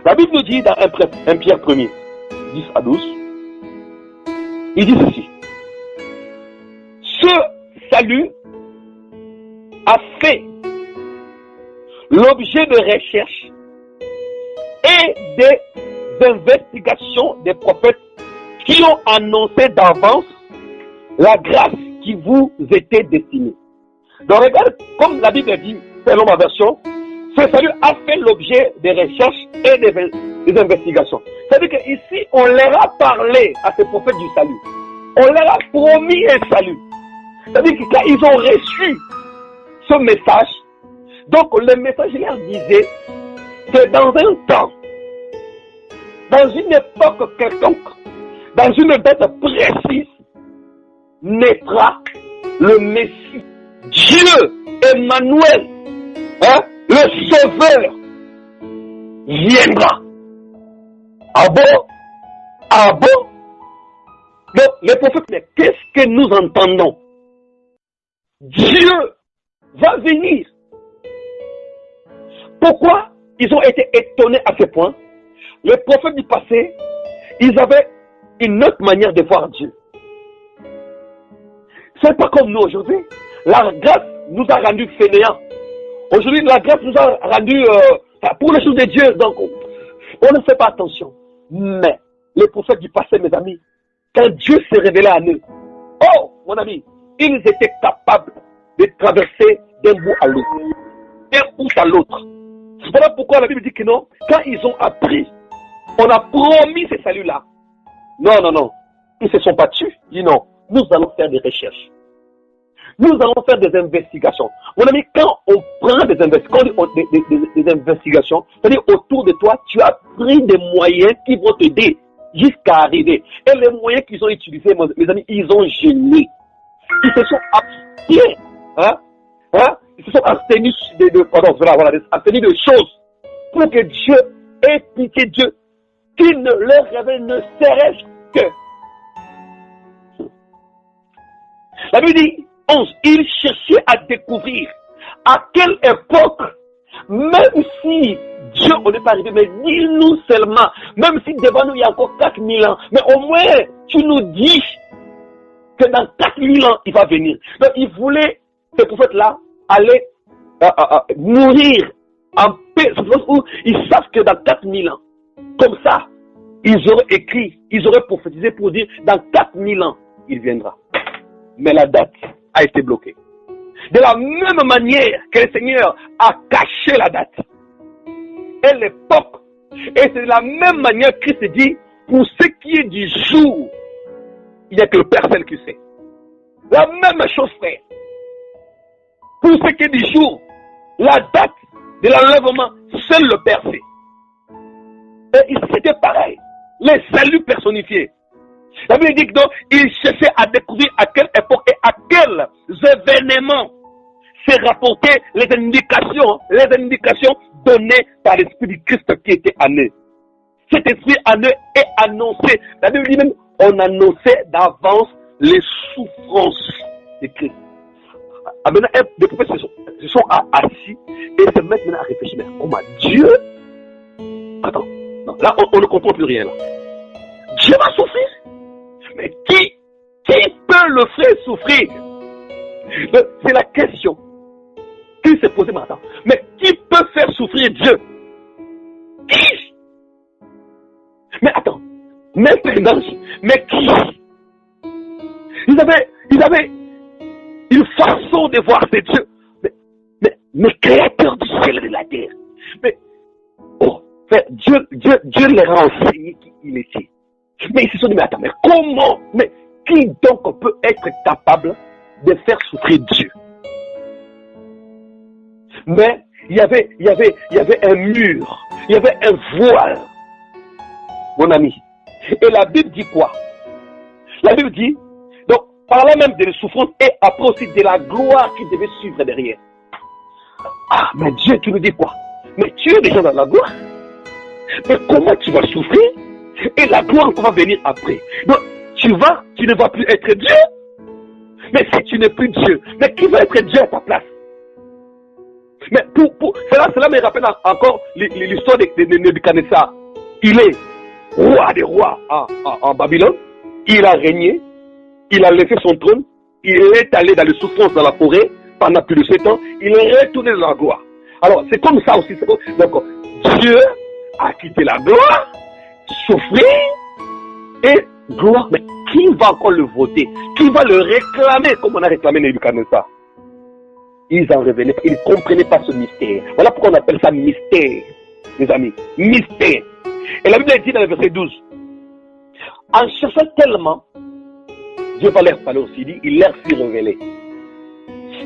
La Bible nous dit dans 1 Pierre 1er, 10 à 12, il dit ceci. salut a fait l'objet de recherches et des investigations des prophètes qui ont annoncé d'avance la grâce qui vous était destinée. Donc regarde, comme la Bible dit, selon ma version, ce salut a fait l'objet des recherches et des investigations. C'est-à-dire qu'ici, on leur a parlé à ces prophètes du salut. On leur a promis un salut. C'est-à-dire que quand ils ont reçu ce message, donc le message leur disait que dans un temps, dans une époque quelconque, dans une date précise, naîtra le Messie. Dieu, Emmanuel, le Sauveur, viendra. Ah bon? Ah bon? Donc, les prophètes, mais qu'est-ce que nous entendons? Dieu va venir. Pourquoi ils ont été étonnés à ce point? Les prophètes du passé, ils avaient une autre manière de voir Dieu. C'est pas comme nous aujourd'hui. La grâce nous a rendus fainéants. Aujourd'hui, la grâce nous a rendus pour les choses de Dieu. Donc, on ne fait pas attention. Mais les prophètes du passé, mes amis, quand Dieu s'est révélé à eux, oh, mon ami, ils étaient capables de traverser d'un bout à l'autre, d'un bout à l'autre. Voilà pourquoi la Bible dit que non, quand ils ont appris, on a promis ce salut-là. Non, non, non. Ils ne se sont pas tués. Ils disent non, nous allons faire des recherches. Nous allons faire des investigations. Mon ami, quand on prend des investigations, c'est-à-dire autour de toi, tu as pris des moyens qui vont t'aider jusqu'à arriver. Et les moyens qu'ils ont utilisés, mes amis, ils ont gêné. Ils se sont abstenus. Ils se sont abstenus abstenus de choses pour que Dieu ait pitié Dieu, qu'il ne leur révèle ne serait-ce que. La Bible dit, 11, ils cherchaient à découvrir à quelle époque, même si Dieu n'est pas arrivé, mais dis-nous seulement, même si devant nous il y a encore 4000 ans, mais au moins tu nous dis que dans 4000 ans il va venir. Donc ils voulaient, ces prophètes-là, aller mourir en paix, où ils savent que dans 4000 ans, comme ça, ils auraient écrit, ils auraient prophétisé pour dire dans 4000 ans il viendra. Mais la date a été bloquée. De la même manière que le Seigneur a caché la date et l'époque, et c'est de la même manière que Christ dit, pour ce qui est du jour, il n'y a que le Père seul qui sait. La même chose, frère. Pour ce qui est du jour, la date de l'enlèvement, seul le Père sait. Et ici c'était pareil. Les saluts personnifiés. La Bible dit que donc, il cherchait à découvrir à quelle époque et à quels événements se rapportaient les indications données par l'Esprit du Christ qui était en eux. Cet Esprit en eux est annoncé. La Bible dit même, on annonçait d'avance les souffrances de Christ. Maintenant, les prophètes se sont assis et se mettent maintenant à réfléchir. Mais comment Dieu? Attends, non, là on ne comprend plus rien là. Dieu va souffrir? Mais qui peut le faire souffrir? C'est la question qui s'est posée maintenant. Mais qui peut faire souffrir Dieu? Qui? Mais attends, maintenant, mais qui? Ils avaient une façon de voir ces dieux. Mais créateur du ciel et de la terre. Mais, oh, Dieu leur a enseigné qui il était. Mais ils se sont dit, mais attends, mais comment? Mais qui donc peut être capable de faire souffrir Dieu? Mais il y avait un mur, il y avait un voile, mon ami. Et la Bible dit quoi? La Bible dit, donc, par là même de la souffrance et après aussi de la gloire qui devait suivre derrière. Ah, mais Dieu, tu nous dis quoi? Mais tu es déjà dans la gloire. Mais comment tu vas souffrir? Et la gloire va venir après. Donc, tu ne vas plus être Dieu. Mais si tu n'es plus Dieu, mais qui va être Dieu à ta place? Mais cela me rappelle encore l'histoire de Nebuchadnezzar. Il est roi des rois en Babylone. Il a régné. Il a laissé son trône. il est allé dans les souffrances dans la forêt pendant plus de 7 ans, il est retourné dans la gloire. Alors, c'est comme ça aussi. Donc, Dieu a quitté la gloire, souffrir et gloire. Mais qui va encore le voter? Qui va le réclamer comme on a réclamé Nebuchadnezzar? Ils en revenaient pas, ils ne comprenaient pas ce mystère. Voilà pourquoi on appelle ça mystère, mes amis. Mystère. Et la Bible dit dans le verset 12, en cherchant tellement, Dieu va leur parler aussi, il leur fit révéler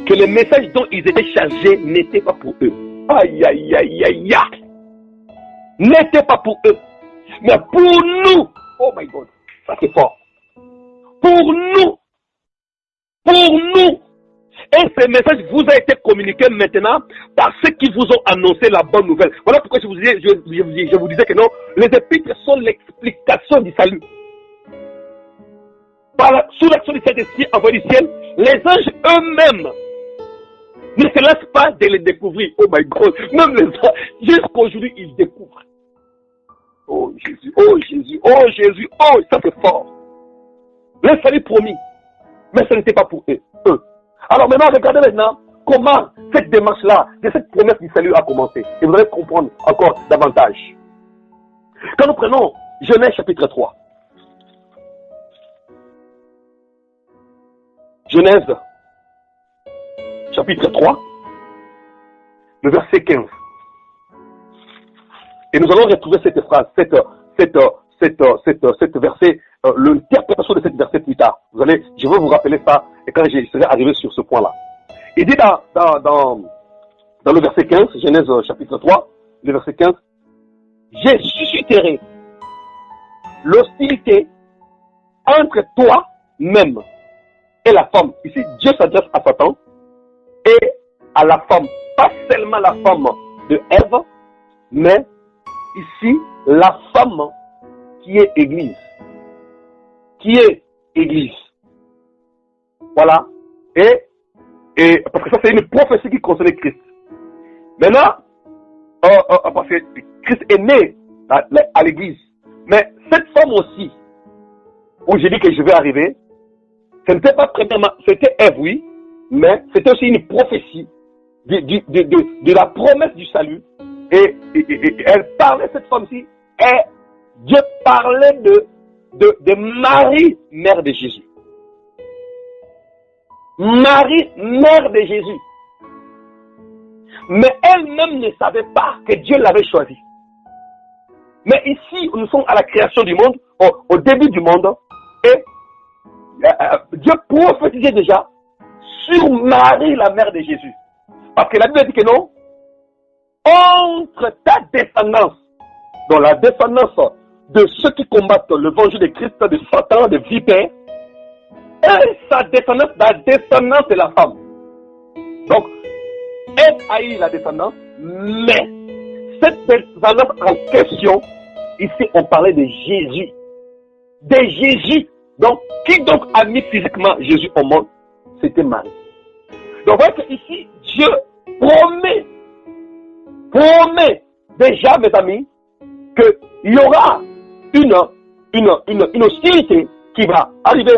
que le message dont ils étaient chargés n'était pas pour eux. Aïe, aïe, aïe, aïe, aïe. N'était pas pour eux, mais pour nous. Oh my God, ça c'est fort. Pour nous. Et ce message vous a été communiqué maintenant par ceux qui vous ont annoncé la bonne nouvelle. Voilà pourquoi je vous disais que non, les épîtres sont l'explication du salut. Sous l'action du Saint-Esprit envoyé du ciel, les anges eux-mêmes ne se laissent pas de les découvrir. Oh my God, même les anges, jusqu'aujourd'hui, ils découvrent. Oh Jésus, oh Jésus, oh Jésus, oh, ça c'est fort. Le salut promis, mais ce n'était pas pour eux. Alors maintenant, regardez maintenant comment cette démarche-là, de cette promesse du salut a commencé. Et vous allez comprendre encore davantage. Quand nous prenons Genèse chapitre 3. Genèse chapitre 3, le verset 15. Et nous allons retrouver cette phrase, cette verset, l'interprétation de cette verset plus tard. Je vais vous rappeler ça et quand je serai arrivé sur ce point-là. Il dit dans le verset 15, Genèse chapitre 3, le verset 15, je susciterai l'hostilité entre toi-même et la femme. Ici, Dieu s'adresse à Satan et à la femme. Pas seulement la femme de Ève, mais ici, la femme qui est Église. Qui est Église. Voilà. Et parce que ça, c'est une prophétie qui concernait Christ. Maintenant, parce que Christ est né à l'Église. Mais cette femme aussi, où j'ai dit que je vais arriver, ce n'était pas premièrement, c'était Ève, oui, mais c'était aussi une prophétie de la promesse du salut. Et elle parlait, cette femme-ci, et Dieu parlait de Marie, mère de Jésus. Marie, mère de Jésus. Mais elle-même ne savait pas que Dieu l'avait choisie. Mais ici, nous sommes à la création du monde, au début du monde, et Dieu prophétisait déjà sur Marie, la mère de Jésus. Parce que la Bible dit que non, entre ta descendance, dans la descendance de ceux qui combattent l'évangile de Christ, de Satan, de vipères, et sa descendance, la descendance de la femme. Donc, elle a eu la descendance, mais cette descendance en question, ici on parlait de Jésus. De Jésus. Donc, qui donc a mis physiquement Jésus au monde? C'était Marie. Donc, vous voyez qu'ici, Dieu promet déjà, mes amis, qu'il y aura une hostilité qui va arriver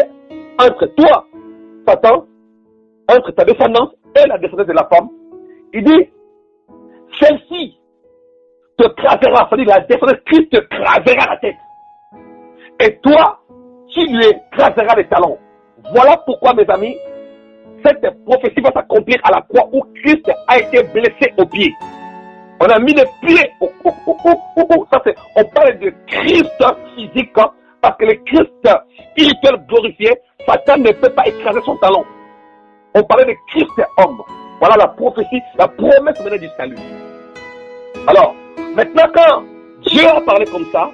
entre toi, Satan, entre ta descendance et la descendance de la femme. Il dit, celle-ci te crasera, c'est-à-dire la descendance Christ te crasera la tête. Et toi, tu lui écraseras les talons. Voilà pourquoi, mes amis, cette prophétie va s'accomplir à la croix où Christ a été blessé au pied. On a mis les pieds ça c'est, on parle de Christ physique, parce que le Christ spirituel glorifié, Satan ne peut pas écraser son talon. On parlait de Christ homme. Voilà la prophétie, la promesse venait du salut. Alors, maintenant quand Dieu a parlé comme ça,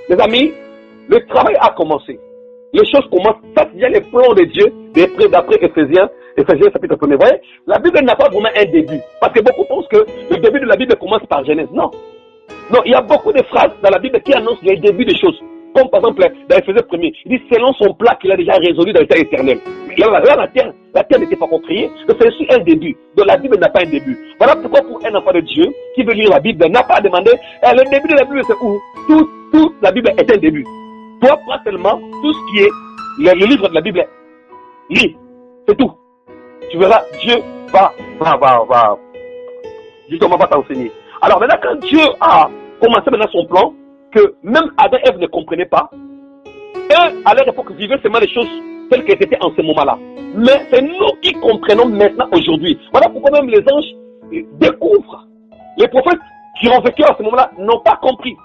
les amis, le travail a commencé. Les choses commencent, ça c'est les plans de Dieu, d'après Éphésiens chapitre 1er. Vous voyez, la Bible n'a pas vraiment un début. Parce que beaucoup pensent que le début de la Bible commence par Genèse. Non. Non, il y a beaucoup de phrases dans la Bible qui annoncent le début des choses. Comme par exemple, dans Éphésiens 1er, il dit selon son plat qu'il a déjà résolu dans l'état éternel. Là, la terre n'était pas créée. Donc c'est aussi un début. Donc la Bible n'a pas un début. Voilà pourquoi pour un enfant de Dieu qui veut lire la Bible n'a pas demandé le début de la Bible c'est où? Toute la Bible est un début. Toi, pas seulement tout ce qui est le livre de la Bible. Lis. C'est tout. Tu verras, Dieu justement va t'enseigner. Alors maintenant, quand Dieu a commencé maintenant son plan, que même Adam et Ève ne comprenaient pas, eux, à leur époque, vivaient seulement les choses telles qu'elles étaient en ce moment-là. Mais c'est nous qui comprenons maintenant aujourd'hui. Voilà pourquoi même les anges découvrent. Les prophètes qui ont vécu à ce moment-là n'ont pas compris.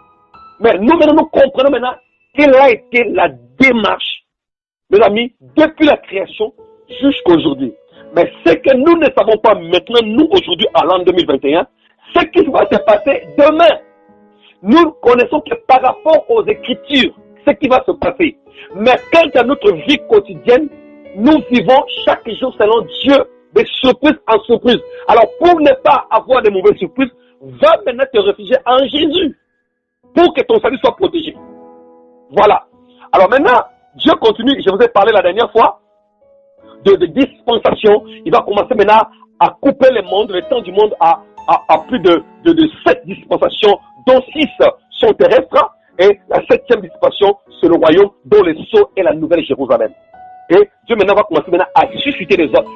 Mais nous, maintenant, nous comprenons maintenant quelle a été la démarche, mes amis, depuis la création jusqu'à aujourd'hui. Mais ce que nous ne savons pas maintenant, nous, aujourd'hui, à l'an 2021, ce qui va se passer demain. Nous connaissons que par rapport aux Écritures, ce qui va se passer. Mais quant à notre vie quotidienne, nous vivons chaque jour selon Dieu, de surprise en surprise. Alors, pour ne pas avoir de mauvaises surprises, va maintenant te réfugier en Jésus, pour que ton salut soit protégé. Voilà. Alors maintenant, Dieu continue, je vous ai parlé la dernière fois, de dispensation. Il va commencer maintenant à couper le monde, le temps du monde à plus de 7 dispensations, dont 6 sont terrestres, et la 7e dispensation, c'est le royaume dont le sceau est la nouvelle Jérusalem. Et Dieu maintenant va commencer maintenant à susciter des hommes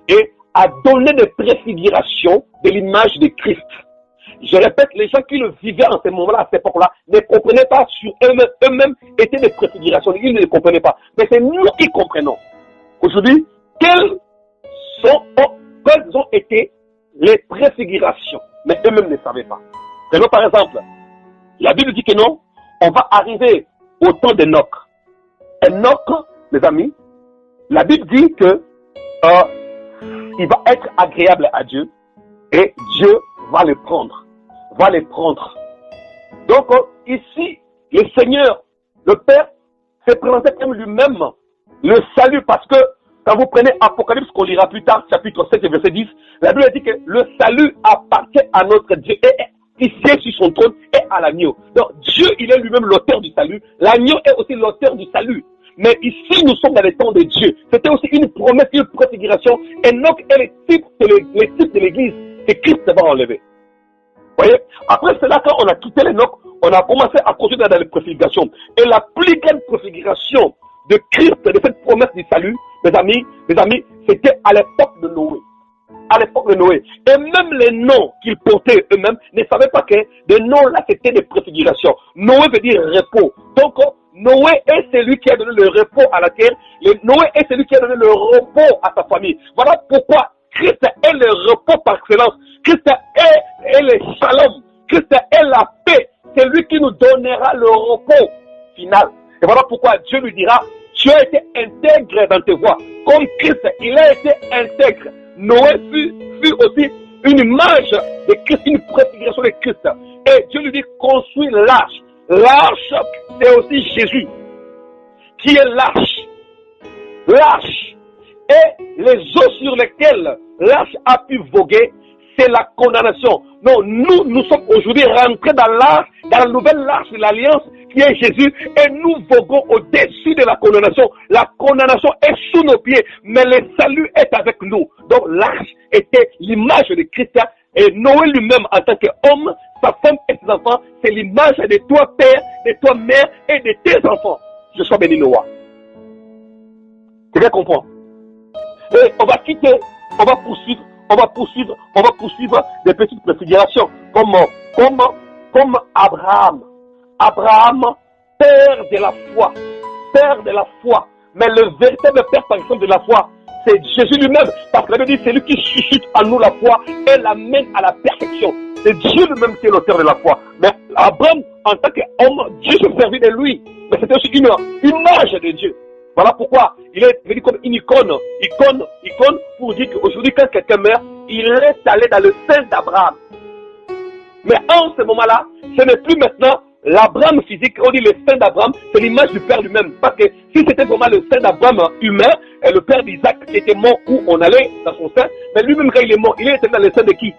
et à donner des préfigurations de l'image de Christ. Je répète, les gens qui le vivaient en ce moment-là, à cette époque-là, ne comprenaient pas sur eux-mêmes étaient des préfigurations. Ils ne les comprenaient pas. Mais c'est nous qui comprenons. Aujourd'hui, quelles ont été les préfigurations? Mais eux-mêmes ne savaient pas. Prenons par exemple, la Bible dit que non, on va arriver au temps d'Enoch. Enoch, mes amis, la Bible dit que il va être agréable à Dieu et Dieu va le prendre. Donc, ici, le Seigneur, le Père, s'est présenté comme lui-même le salut, parce que quand vous prenez Apocalypse, qu'on lira plus tard, chapitre 7 et verset 10, la Bible dit que le salut appartient à notre Dieu et il siège sur son trône et à l'agneau. Donc, Dieu, il est lui-même l'auteur du salut. L'agneau est aussi l'auteur du salut. Mais ici, nous sommes dans les temps de Dieu. C'était aussi une promesse, une préfiguration. Enoch est le type de l'église que Christ va enlever. Vous voyez? Après cela, quand on a quitté l'Enoch, on a commencé à continuer dans les préfigurations. Et la plus grande préfiguration de Christ, de cette promesse du salut, mes amis, c'était à l'époque de Noé. À l'époque de Noé. Et même les noms qu'ils portaient eux-mêmes ne savaient pas que des noms-là, c'était des préfigurations. Noé veut dire repos. Donc, Noé est celui qui a donné le repos à la terre. Noé est celui qui a donné le repos à sa famille. Voilà pourquoi Christ est le repos par excellence. Christ est le shalom. Christ est la paix. C'est lui qui nous donnera le repos final. Et voilà pourquoi Dieu lui dira, tu as été intègre dans tes voies. Comme Christ, il a été intègre. Noé fut aussi une image de Christ, une préfiguration de Christ. Et Dieu lui dit, construis l'arche. L'arche, c'est aussi Jésus, qui est l'arche. L'arche. Et les eaux sur lesquelles l'arche a pu voguer, c'est la condamnation. Non, nous sommes aujourd'hui rentrés dans l'arche, dans la nouvelle arche de l'alliance qui est Jésus, et nous voguons au-dessus de la condamnation. La condamnation est sous nos pieds, mais le salut est avec nous. Donc l'arche était l'image de Christ, et Noé lui-même en tant qu'homme, sa femme et ses enfants, c'est l'image de toi père, de toi mère et de tes enfants. Je sois béni Noah. Tu bien comprendre? Et on va quitter, on va poursuivre des petites préfigurations comme Abraham. Abraham, père de la foi. Mais le véritable père, par exemple, de la foi, c'est Jésus lui-même. Parce que la Bible dit, c'est lui qui suscite en nous la foi et l'amène à la perfection. C'est Dieu lui-même qui est l'auteur de la foi. Mais Abraham, en tant qu'homme, Dieu se servit de lui. Mais c'était aussi une image de Dieu. Voilà pourquoi il est venu comme une icône pour dire qu'aujourd'hui, quand quelqu'un meurt, il est allé dans le sein d'Abraham. Mais en ce moment-là, ce n'est plus maintenant l'Abraham physique, on dit le sein d'Abraham, c'est l'image du Père lui-même. Parce que si c'était vraiment le sein d'Abraham humain, et le père d'Isaac qui était mort où on allait dans son sein, mais lui-même quand il est mort, il était dans le sein de qui?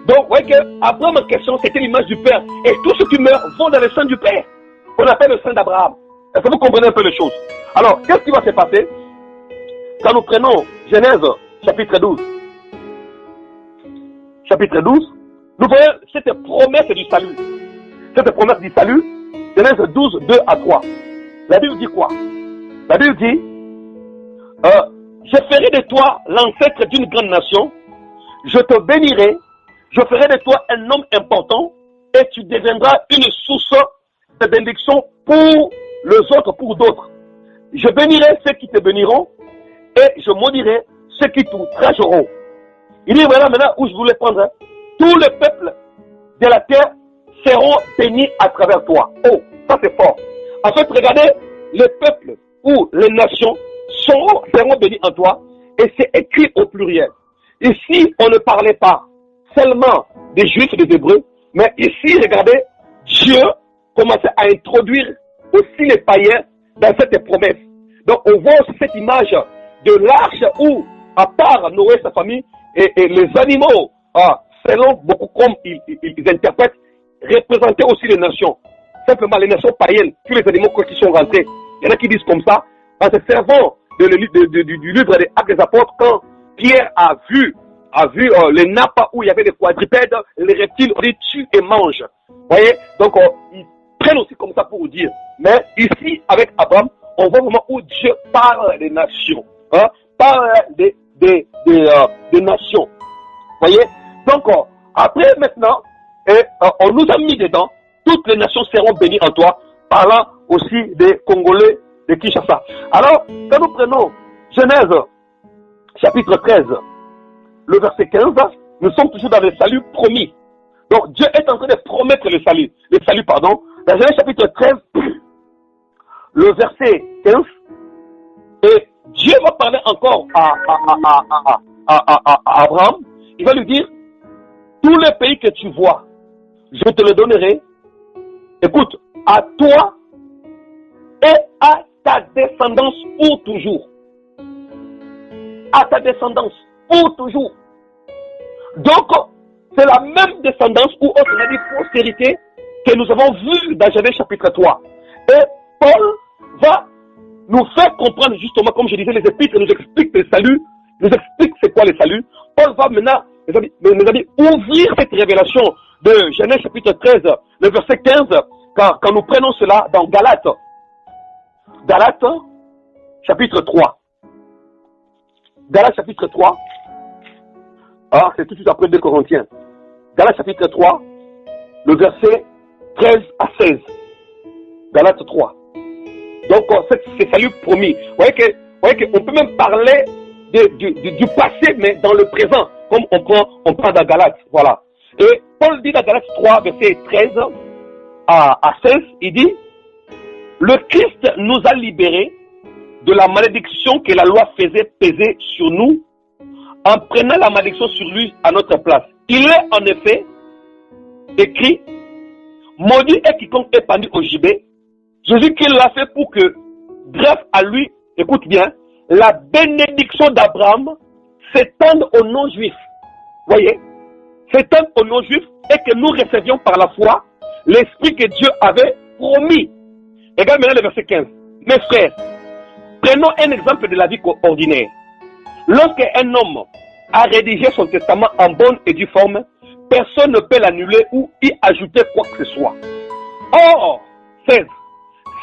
Donc, vous voyez qu'Abraham en question, c'était l'image du Père. Et tous ceux qui meurent vont dans le sein du Père. On appelle le sein d'Abraham. Est-ce que vous comprenez un peu les choses? Alors, qu'est-ce qui va se passer quand nous prenons Genèse chapitre 12? Chapitre 12, nous voyons cette promesse du salut. Cette promesse du salut, Genèse 12, 2 à 3. La Bible dit quoi? La Bible dit, je ferai de toi l'ancêtre d'une grande nation, je te bénirai, je ferai de toi un homme important et tu deviendras une source de bénédiction pour les autres, pour d'autres. Je bénirai ceux qui te béniront et je maudirai ceux qui t'outrageront. Il dit, voilà maintenant où je voulais prendre, hein. Tous les peuples de la terre seront bénis à travers toi. Oh, ça c'est fort. En fait, regardez, les peuples ou les nations seront bénis en toi et c'est écrit au pluriel. Ici, on ne parlait pas seulement des Juifs et des Hébreux, mais ici, regardez, Dieu commençait à introduire aussi les païens dans cette promesse. Donc, on voit aussi cette image de l'arche où, à part Noé et sa famille, et les animaux, selon beaucoup comme ils interprètent, représentaient aussi les nations. Simplement les nations païennes, tous les animaux qui sont rentrés. Il y en a qui disent comme ça, en se servant du livre des Actes des Apôtres, quand Pierre a vu les nappes où il y avait des quadrupèdes, les reptiles, on dit tue et mange. Vous voyez? Donc, ils prennent aussi comme ça pour vous dire. Mais ici, avec Abraham, on voit vraiment où Dieu parle des nations. Hein? Parle des nations. Vous voyez? Donc, après maintenant, on nous a mis dedans, toutes les nations seront bénies en toi, parlant aussi des Congolais de Kinshasa. Alors, quand nous prenons Genèse, chapitre 13, le verset 15, nous sommes toujours dans le salut promis. Donc, Dieu est en train de promettre le salut. Dans Genèse chapitre 13, le verset 15, et Dieu va parler encore à Abraham. Il va lui dire, tous les pays que tu vois, je te le donnerai. Écoute, à toi et à ta descendance pour toujours. À ta descendance pour toujours. Donc, c'est la même descendance ou autre, on a dit postérité, que nous avons vu dans Genèse chapitre 3. Et Paul va nous faire comprendre justement, comme je disais, les épîtres nous expliquent le salut, nous expliquent c'est quoi le salut. Paul va maintenant, mes amis, ouvrir cette révélation de Genèse chapitre 13, le verset 15, quand nous prenons cela dans Galates. Galates chapitre 3. Galates chapitre 3. Ah, c'est tout de suite après 2 Corinthiens. Galates chapitre 3, le verset 13 à 16. Galates 3. Donc, c'est salut promis. Vous voyez qu'on peut même parler du passé, mais dans le présent, comme on prend dans Galates. Voilà. Et Paul dit dans Galates 3, verset 13 à 16, il dit, le Christ nous a libérés de la malédiction que la loi faisait peser sur nous, en prenant la malédiction sur lui à notre place. Il est en effet écrit, maudit est quiconque est pendu au gibet. Jésus qui l'a fait pour que, grâce à lui, écoute bien, la bénédiction d'Abraham s'étende aux non-juifs. Voyez, s'étende aux non-juifs et que nous recevions par la foi l'esprit que Dieu avait promis. Regarde maintenant le verset 15. Mes frères, prenons un exemple de la vie ordinaire. Lorsqu'un homme a rédigé son testament en bonne et due forme, personne ne peut l'annuler ou y ajouter quoi que ce soit. Or, 16,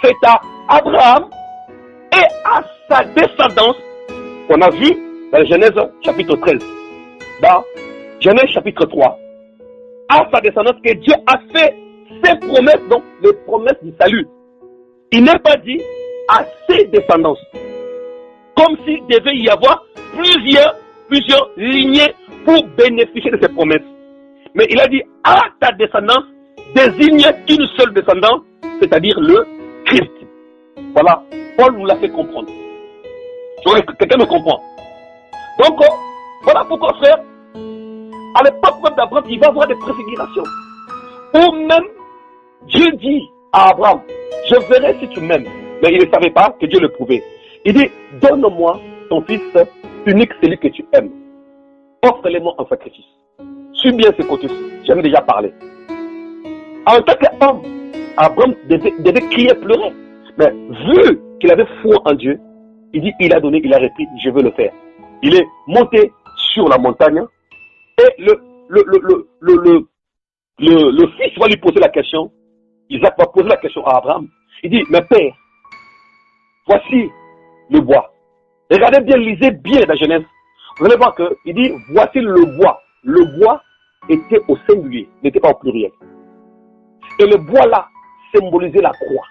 c'est à Abraham et à sa descendance qu'on a vu dans Genèse chapitre 13. Dans Genèse chapitre 3, à sa descendance que Dieu a fait ses promesses, donc les promesses du salut. Il n'est pas dit à ses descendances. Comme s'il devait y avoir plusieurs lignées pour bénéficier de ces promesses. Mais il a dit à ta descendance désigne une seule descendance, c'est-à-dire le Christ. Voilà, Paul nous l'a fait comprendre. Quelqu'un me comprend. Donc, voilà pourquoi, frère, à l'époque même d'Abraham, il va y avoir des préfigurations. Ou même, Dieu dit à Abraham, je verrai si tu m'aimes. Mais il ne savait pas que Dieu le prouvait. Il dit, donne-moi ton fils unique, celui que tu aimes. Offre-le-moi en sacrifice. Suis bien ce côté-ci. J'en ai déjà parlé. En tant qu'homme, Abraham devait crier, pleurer. Mais vu qu'il avait foi en Dieu, il dit, il a donné, il a repris, je veux le faire. Il est monté sur la montagne et le fils va lui poser la question. Isaac va poser la question à Abraham. Il dit, mais père, voici le bois. Regardez bien, lisez bien la Genèse. Vous allez voir qu'il dit, voici le bois. Le bois était au singulier, n'était pas au pluriel. Et le bois là symbolisait la croix.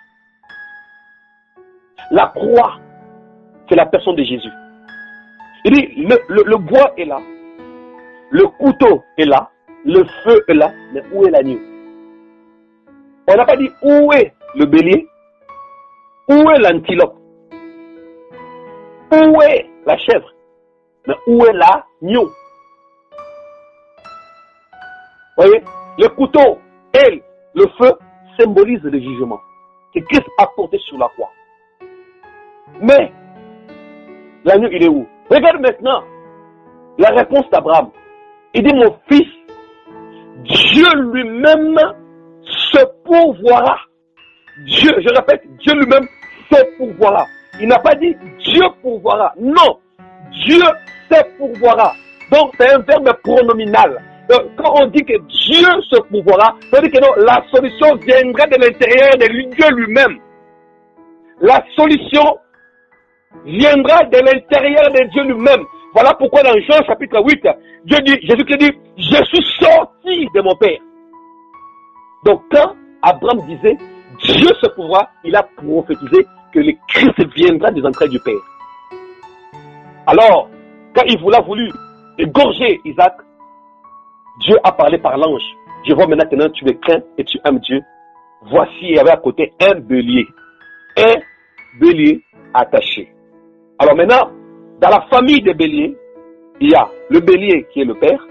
La croix, c'est la personne de Jésus. Il dit, le bois est là, le couteau est là, le feu est là, mais où est l'agneau? On n'a pas dit où est le bélier, où est l'antilope, où est la chèvre, mais où est l'agneau? Voyez, le couteau et le feu symbolisent le jugement que Christ a porté sur la croix. Mais l'agneau, il est où? Regarde maintenant la réponse d'Abraham. Il dit, mon fils, Dieu lui-même se pourvoira. Dieu, je répète, Dieu lui-même se pourvoira. Il n'a pas dit Dieu pourvoira. Non, Dieu se pourvoira. Donc c'est un verbe pronominal. Donc, quand on dit que Dieu se pourvoira, ça veut dire que non, la solution viendra de l'intérieur de Dieu lui-même. La solution viendra de l'intérieur de Dieu lui-même. Voilà pourquoi dans Jean chapitre 8, Jésus qui dit, je suis sorti de mon Père. Donc quand Abraham disait, Dieu se pourvoira, il a prophétisé que le Christ viendra des entrailles du Père. Alors, quand il voulu égorger Isaac, Dieu a parlé par l'ange. Je vois maintenant tu me crains et tu aimes Dieu. Voici, il y avait à côté un bélier. Un bélier attaché. Alors maintenant, dans la famille des béliers, il y a le bélier qui est le père,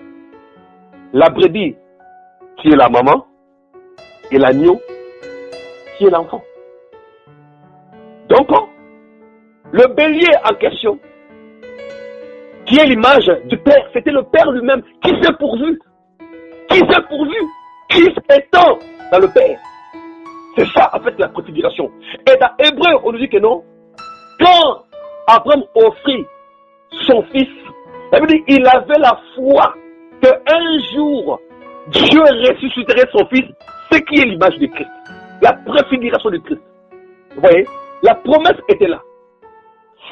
la brebis qui est la maman, et l'agneau qui est l'enfant. Donc, le bélier en question, qui est l'image du père, c'était le père lui-même qui s'est pourvu. Qui s'est pourvu, Christ étant dans le Père. C'est ça en fait la préfiguration. Et dans Hébreu, on nous dit que non. Quand Abraham offrit son fils, ça veut dire qu'il avait la foi qu'un jour Dieu ressusciterait son fils, ce qui est l'image de Christ. La préfiguration de Christ. Vous voyez, la promesse était là.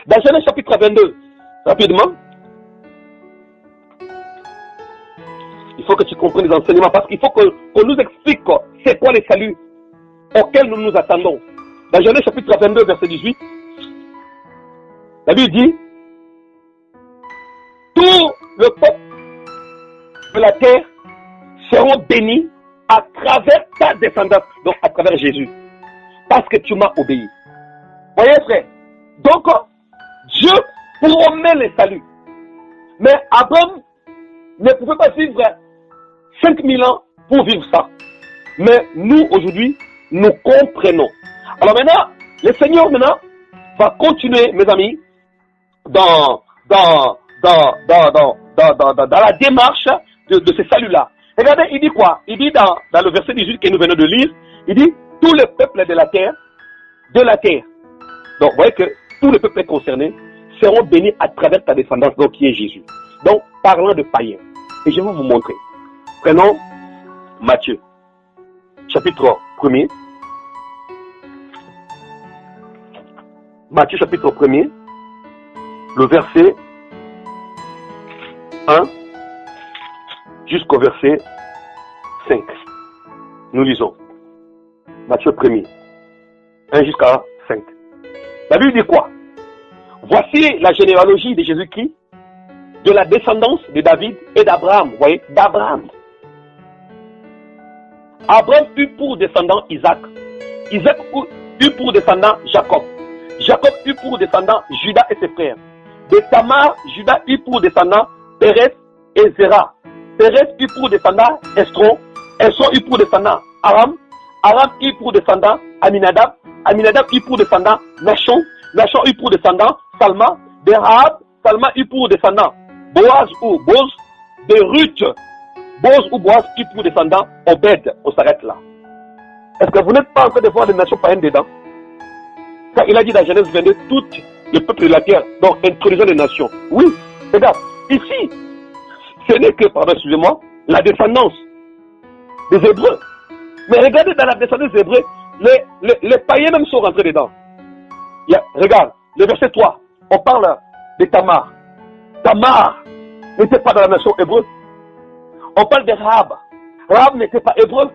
Dans Genèse chapitre 22, rapidement, il faut que tu comprennes les enseignements parce qu'il faut qu'on nous explique c'est quoi les saluts auxquels nous nous attendons. Dans Genèse chapitre 22, verset 18, la Bible dit, tout le peuple de la terre seront bénis à travers ta descendance, donc à travers Jésus, parce que tu m'as obéi. Voyez frère, donc Dieu promet les saluts, mais Abraham ne pouvait pas vivre 5000 ans pour vivre ça. Mais nous, aujourd'hui, nous comprenons. Alors maintenant, le Seigneur maintenant va continuer, mes amis, dans la démarche de ce salut-là. Regardez, il dit quoi? Il dit dans le verset 18 que nous venons de lire, il dit, tout le peuple de la terre, donc vous voyez que tous les peuples concernés seront bénis à travers ta descendance, donc qui est Jésus. Donc, parlant de païens. Et je vais vous montrer. Prenons Matthieu, chapitre 1er. Matthieu, chapitre 1er, le verset 1 jusqu'au verset 5. Nous lisons. Matthieu 1er, 1 jusqu'à 5. La Bible dit quoi? Voici la généalogie de Jésus-Christ, de la descendance de David et d'Abraham. Vous voyez, d'Abraham. Abraham eut pour descendant Isaac. Isaac eut pour descendant Jacob. Jacob eut pour descendant Judas et ses frères. De Tamar, Judas eut pour descendant Pérez et Zéra. Pérez eut pour descendant Esdron. Esdron eut pour descendant Aram. Aram eut pour descendant Aminadab. Aminadab eut pour descendant Nachon. Nachon eut pour descendant Salma. De Rahab, Salma eut pour descendant Boaz ou Boz. De Ruth, Boz ou Boaz eut pour descendant Obed. On s'arrête là. Est-ce que vous n'êtes pas en train de voir des nations païennes dedans? Quand il a dit dans Genèse 22, tout le peuple de la terre, donc introduisant les nations. Oui, regarde, ici, ce n'est que, pardon, excusez-moi, la descendance des Hébreux. Mais regardez dans la descendance des Hébreux, les païens même sont rentrés dedans. Regarde, le verset 3, on parle de Tamar. Tamar n'était pas dans la nation hébreu. On parle de Rahab. Rahab n'était pas hébreu.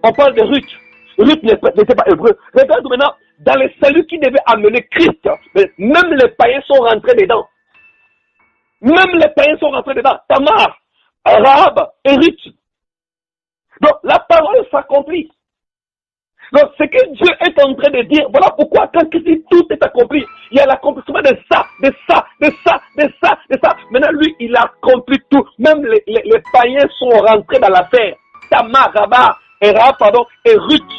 On parle de Ruth. Ruth n'était pas hébreu. Regarde maintenant, dans le salut qui devait amener Christ, même les païens sont rentrés dedans. Même les païens sont rentrés dedans. Tamar, Rahab et Ruth. Donc la parole s'accomplit. Donc ce que Dieu est en train de dire, voilà pourquoi quand Christ dit tout est accompli, il y a l'accomplissement de ça, de ça, de ça, de ça, de ça. Maintenant lui, il accomplit tout. Même les païens sont rentrés dans l'affaire. Tamar, Rahab, et Ruth,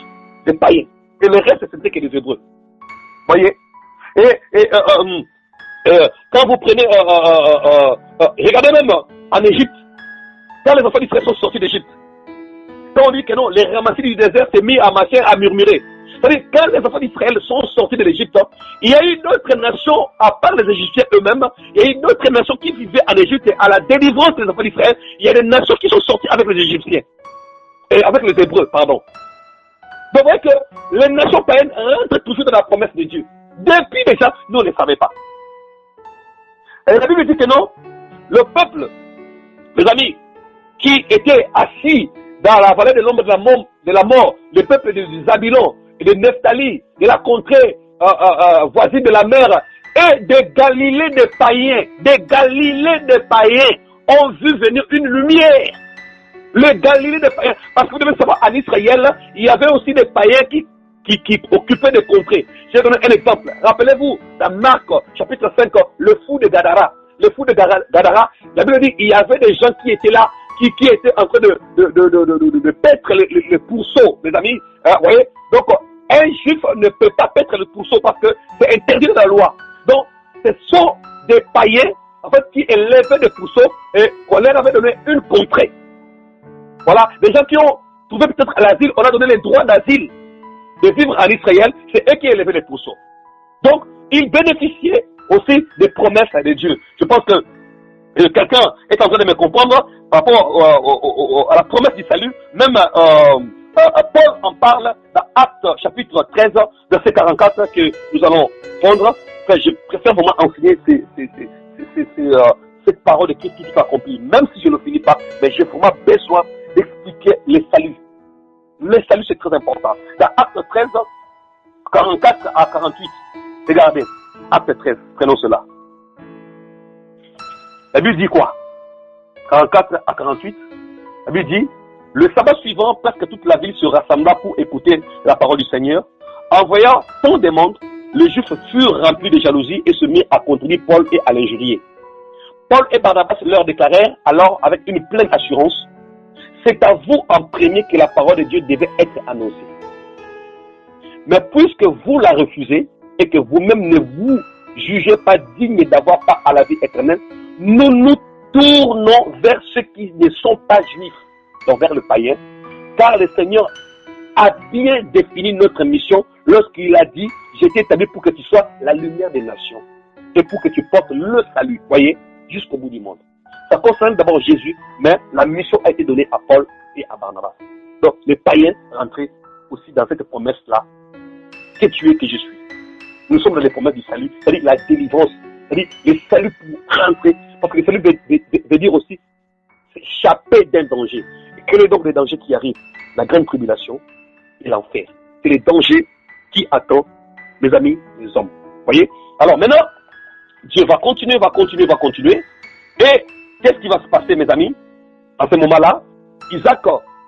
les païens. Et le reste, c'était que les Hébreux. Voyez? Quand vous prenez, regardez même en Égypte, quand les enfants d'Israël sont sortis d'Égypte, quand on dit que non, les ramassis du désert s'est mis à marcher, à murmurer. C'est-à-dire, quand les enfants d'Israël sont sortis de l'Égypte, il y a une autre nation, à part les Égyptiens eux-mêmes, il y a une autre nation qui vivait en Égypte, et à la délivrance des enfants d'Israël, il y a des nations qui sont sorties avec les Égyptiens. Et avec les Hébreux, pardon. Donc, vous voyez que les nations païennes rentrent toujours dans la promesse de Dieu. Depuis déjà, nous on ne le savait pas. Et la Bible dit que non, le peuple, les amis, qui était assis dans la vallée de l'ombre de la mort, le peuple de Zabulon et de Nephtali, de la contrée voisine de la mer, et de Galilée des païens, ont vu venir une lumière. Le Galilée des païens, parce que vous devez savoir, en Israël, il y avait aussi des païens qui occupaient des contrées. Je vais donner un exemple. Rappelez-vous, dans Marc, chapitre 5, le fou de Gadara. Le fou de Gadara, la Bible dit, il y avait des gens qui étaient là, qui étaient en train de paître le pourceau, les amis. Vous voyez? Donc, un juif ne peut pas paître le pourceau parce que c'est interdit dans la loi. Donc, ce sont des païens, en fait, qui élevaient des pourceaux et on leur avait donné une contrée. Voilà, des gens qui ont trouvé peut-être l'asile, on a donné les droits d'asile de vivre en Israël, c'est eux qui élevaient les pourceaux. Donc, ils bénéficiaient aussi des promesses de Dieu. Je pense que quelqu'un est en train de me comprendre par rapport à la promesse du salut. Même Paul en parle dans Actes chapitre 13, verset 44 que nous allons prendre. Enfin, je préfère vraiment enseigner cette parole de Christ tout accompli. Même si je ne le finis pas, mais j'ai vraiment besoin d'expliquer les saluts. Le salut, c'est très important. Dans Acte 13, 44 à 48, regardez, Acte 13, prenons cela. La Bible dit quoi? 44 à 48, la Bible dit, le sabbat suivant, presque toute la ville se rassembla pour écouter la parole du Seigneur. En voyant tant de monde, les Juifs furent remplis de jalousie et se mirent à contredire Paul et à l'injurier. Paul et Barnabas leur déclarèrent alors avec une pleine assurance, c'est à vous en premier que la parole de Dieu devait être annoncée. Mais puisque vous la refusez et que vous-même ne vous jugez pas digne d'avoir part à la vie éternelle, nous nous tournons vers ceux qui ne sont pas juifs, donc vers le païen, car le Seigneur a bien défini notre mission lorsqu'il a dit, je t'ai établi pour que tu sois la lumière des nations et pour que tu portes le salut, voyez, jusqu'au bout du monde. Ça concerne d'abord Jésus, mais la mission a été donnée à Paul et à Barnabas. Donc les païens rentraient aussi dans cette promesse-là, que tu es, que je suis. Nous sommes dans les promesses du salut, c'est-à-dire la délivrance, c'est-à-dire le salut pour rentrer, parce que le salut veut dire aussi s'échapper d'un danger. Et quel est donc le danger qui arrive? La grande tribulation et l'enfer. C'est les dangers qui attendent, mes amis, les hommes. Voyez? Alors maintenant, Dieu va continuer. Et qu'est-ce qui va se passer, mes amis? À ce moment-là, Isaac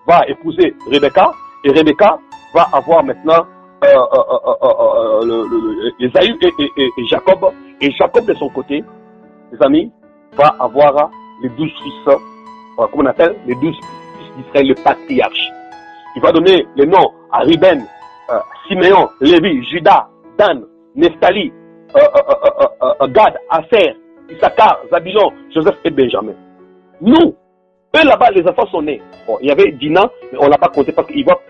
va épouser Rebecca, et Rebecca va avoir maintenant Esaü et Jacob. Et Jacob, de son côté, mes amis, va avoir les 12 fils, comment on appelle, les 12 fils d'Israël, le patriarche. Il va donner les noms à Ruben, Siméon, Lévi, Judas, Dan, Nephtali, Gad, Aser, Issachar, Zabulon, Joseph et Benjamin. Nous, eux là-bas, les enfants sont nés. Bon, il y avait Dina, mais on ne l'a pas compté parce qu'il voit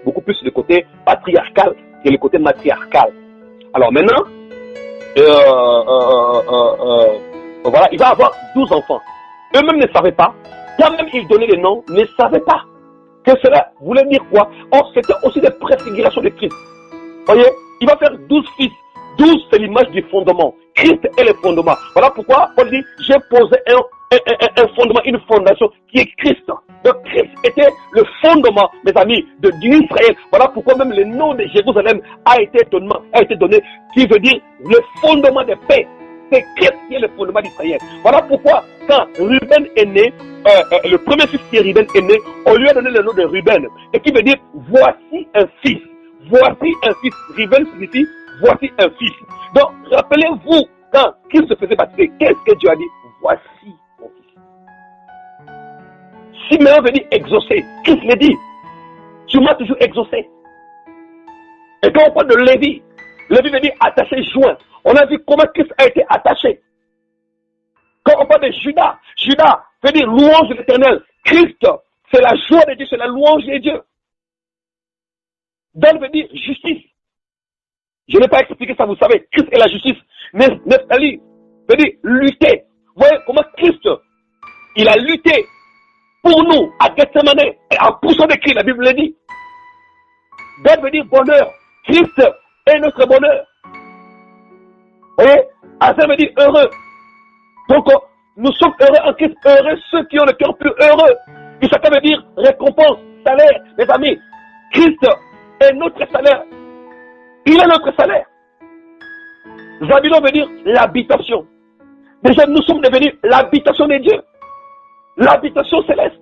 beaucoup plus le côté patriarcal que le côté matriarcal. Alors maintenant, voilà, il va avoir 12 enfants. Eux-mêmes ne savaient pas. Quand même ils donnaient les noms, ne savaient pas que cela voulait dire quoi. Or, c'était aussi des préfigurations de Christ. Voyez, il va faire 12 fils, 12, c'est l'image du fondement. Christ est le fondement. Voilà pourquoi Paul dit, j'ai posé un fondement, une fondation qui est Christ. Donc Christ était le fondement, mes amis, d'Israël. Voilà pourquoi même le nom de Jérusalem a été donné, qui veut dire le fondement de paix. C'est Christ qui est le fondement d'Israël. Voilà pourquoi quand Ruben est né, le premier fils qui est Ruben est né, on lui a donné le nom de Ruben. Et qui veut dire, voici un fils. Voici un fils. Ruben signifie, voici un fils. Donc, rappelez-vous, quand Christ se faisait baptiser, qu'est-ce que Dieu a dit? Voici mon fils. Simeon veut dire exaucer. Christ le dit. Tu m'as toujours exaucé. Et quand on parle de Lévi, Lévi veut dire attaché, joint. On a vu comment Christ a été attaché. Quand on parle de Judas, Judas veut dire louange de l'Éternel. Christ, c'est la joie de Dieu, c'est la louange de Dieu. Dan veut dire justice. Je n'ai pas expliqué ça, vous savez. Christ est la justice. Nephtali veut dire lutter. Vous voyez comment Christ, il a lutté pour nous à Gethsemane. Et en poussant des cris, la Bible le dit. Dan veut dire bonheur. Christ est notre bonheur. Vous voyez, Azel veut dire heureux. Donc, nous sommes heureux en Christ, heureux ceux qui ont le cœur plus heureux. Et ça veut dire récompense, salaire. Les amis, Christ est notre salaire. Il est notre salaire. Zabulon veut dire l'habitation. Déjà, nous sommes devenus l'habitation de Dieu. L'habitation céleste.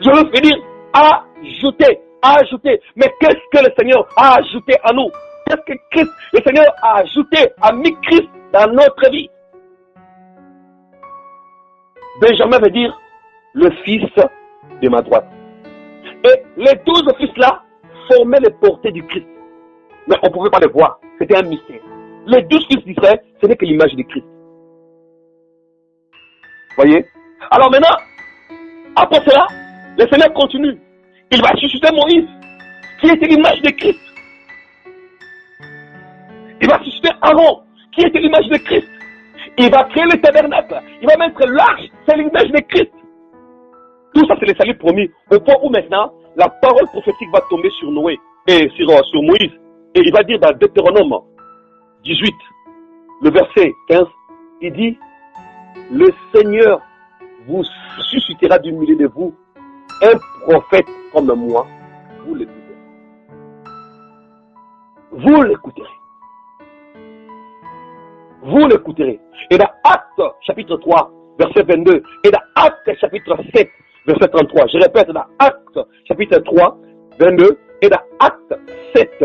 Je veux dire ajouter, ajouter. Mais qu'est-ce que le Seigneur a ajouté à nous? Qu'est-ce que Christ, le Seigneur a ajouté, a mis Christ dans notre vie? Benjamin veut dire le fils de ma droite. Et les 12 fils-là formaient les portées du Christ. Mais on ne pouvait pas les voir. C'était un mystère. Les 12 fils d'Israël, ce n'est que l'image de Christ. Voyez? Alors maintenant, après cela, le Seigneur continue. Il va susciter Moïse, qui était l'image de Christ. Il va susciter Aaron, qui était l'image de Christ. Il va créer le tabernacle. Il va mettre l'arche, c'est l'image de Christ. Tout ça, c'est le salut promis. Au point où maintenant, la parole prophétique va tomber sur Noé et sur Moïse. Et il va dire dans Deutéronome 18, le verset 15, il dit, le Seigneur vous suscitera du milieu de vous un prophète comme moi. Vous l'écouterez. Vous l'écouterez. Vous l'écouterez. Et dans Actes chapitre 3, verset 22, et dans Actes chapitre 7, verset 33, je répète, dans Actes chapitre 3, 22, et dans Actes 7,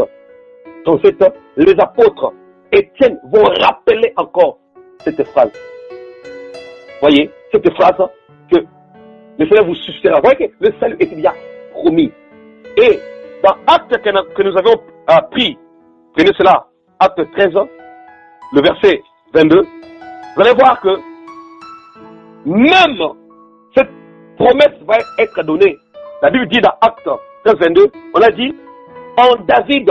37, les apôtres Étienne vont rappeler encore cette phrase. Voyez, cette phrase que le Seigneur vous suscitera. Vous voyez que le salut était bien promis. Et dans Actes que nous avons appris, prenez cela, Acte 13, le verset 22, vous allez voir que même cette promesse va être donnée. La Bible dit dans Acte 13, 22, on a dit, en David,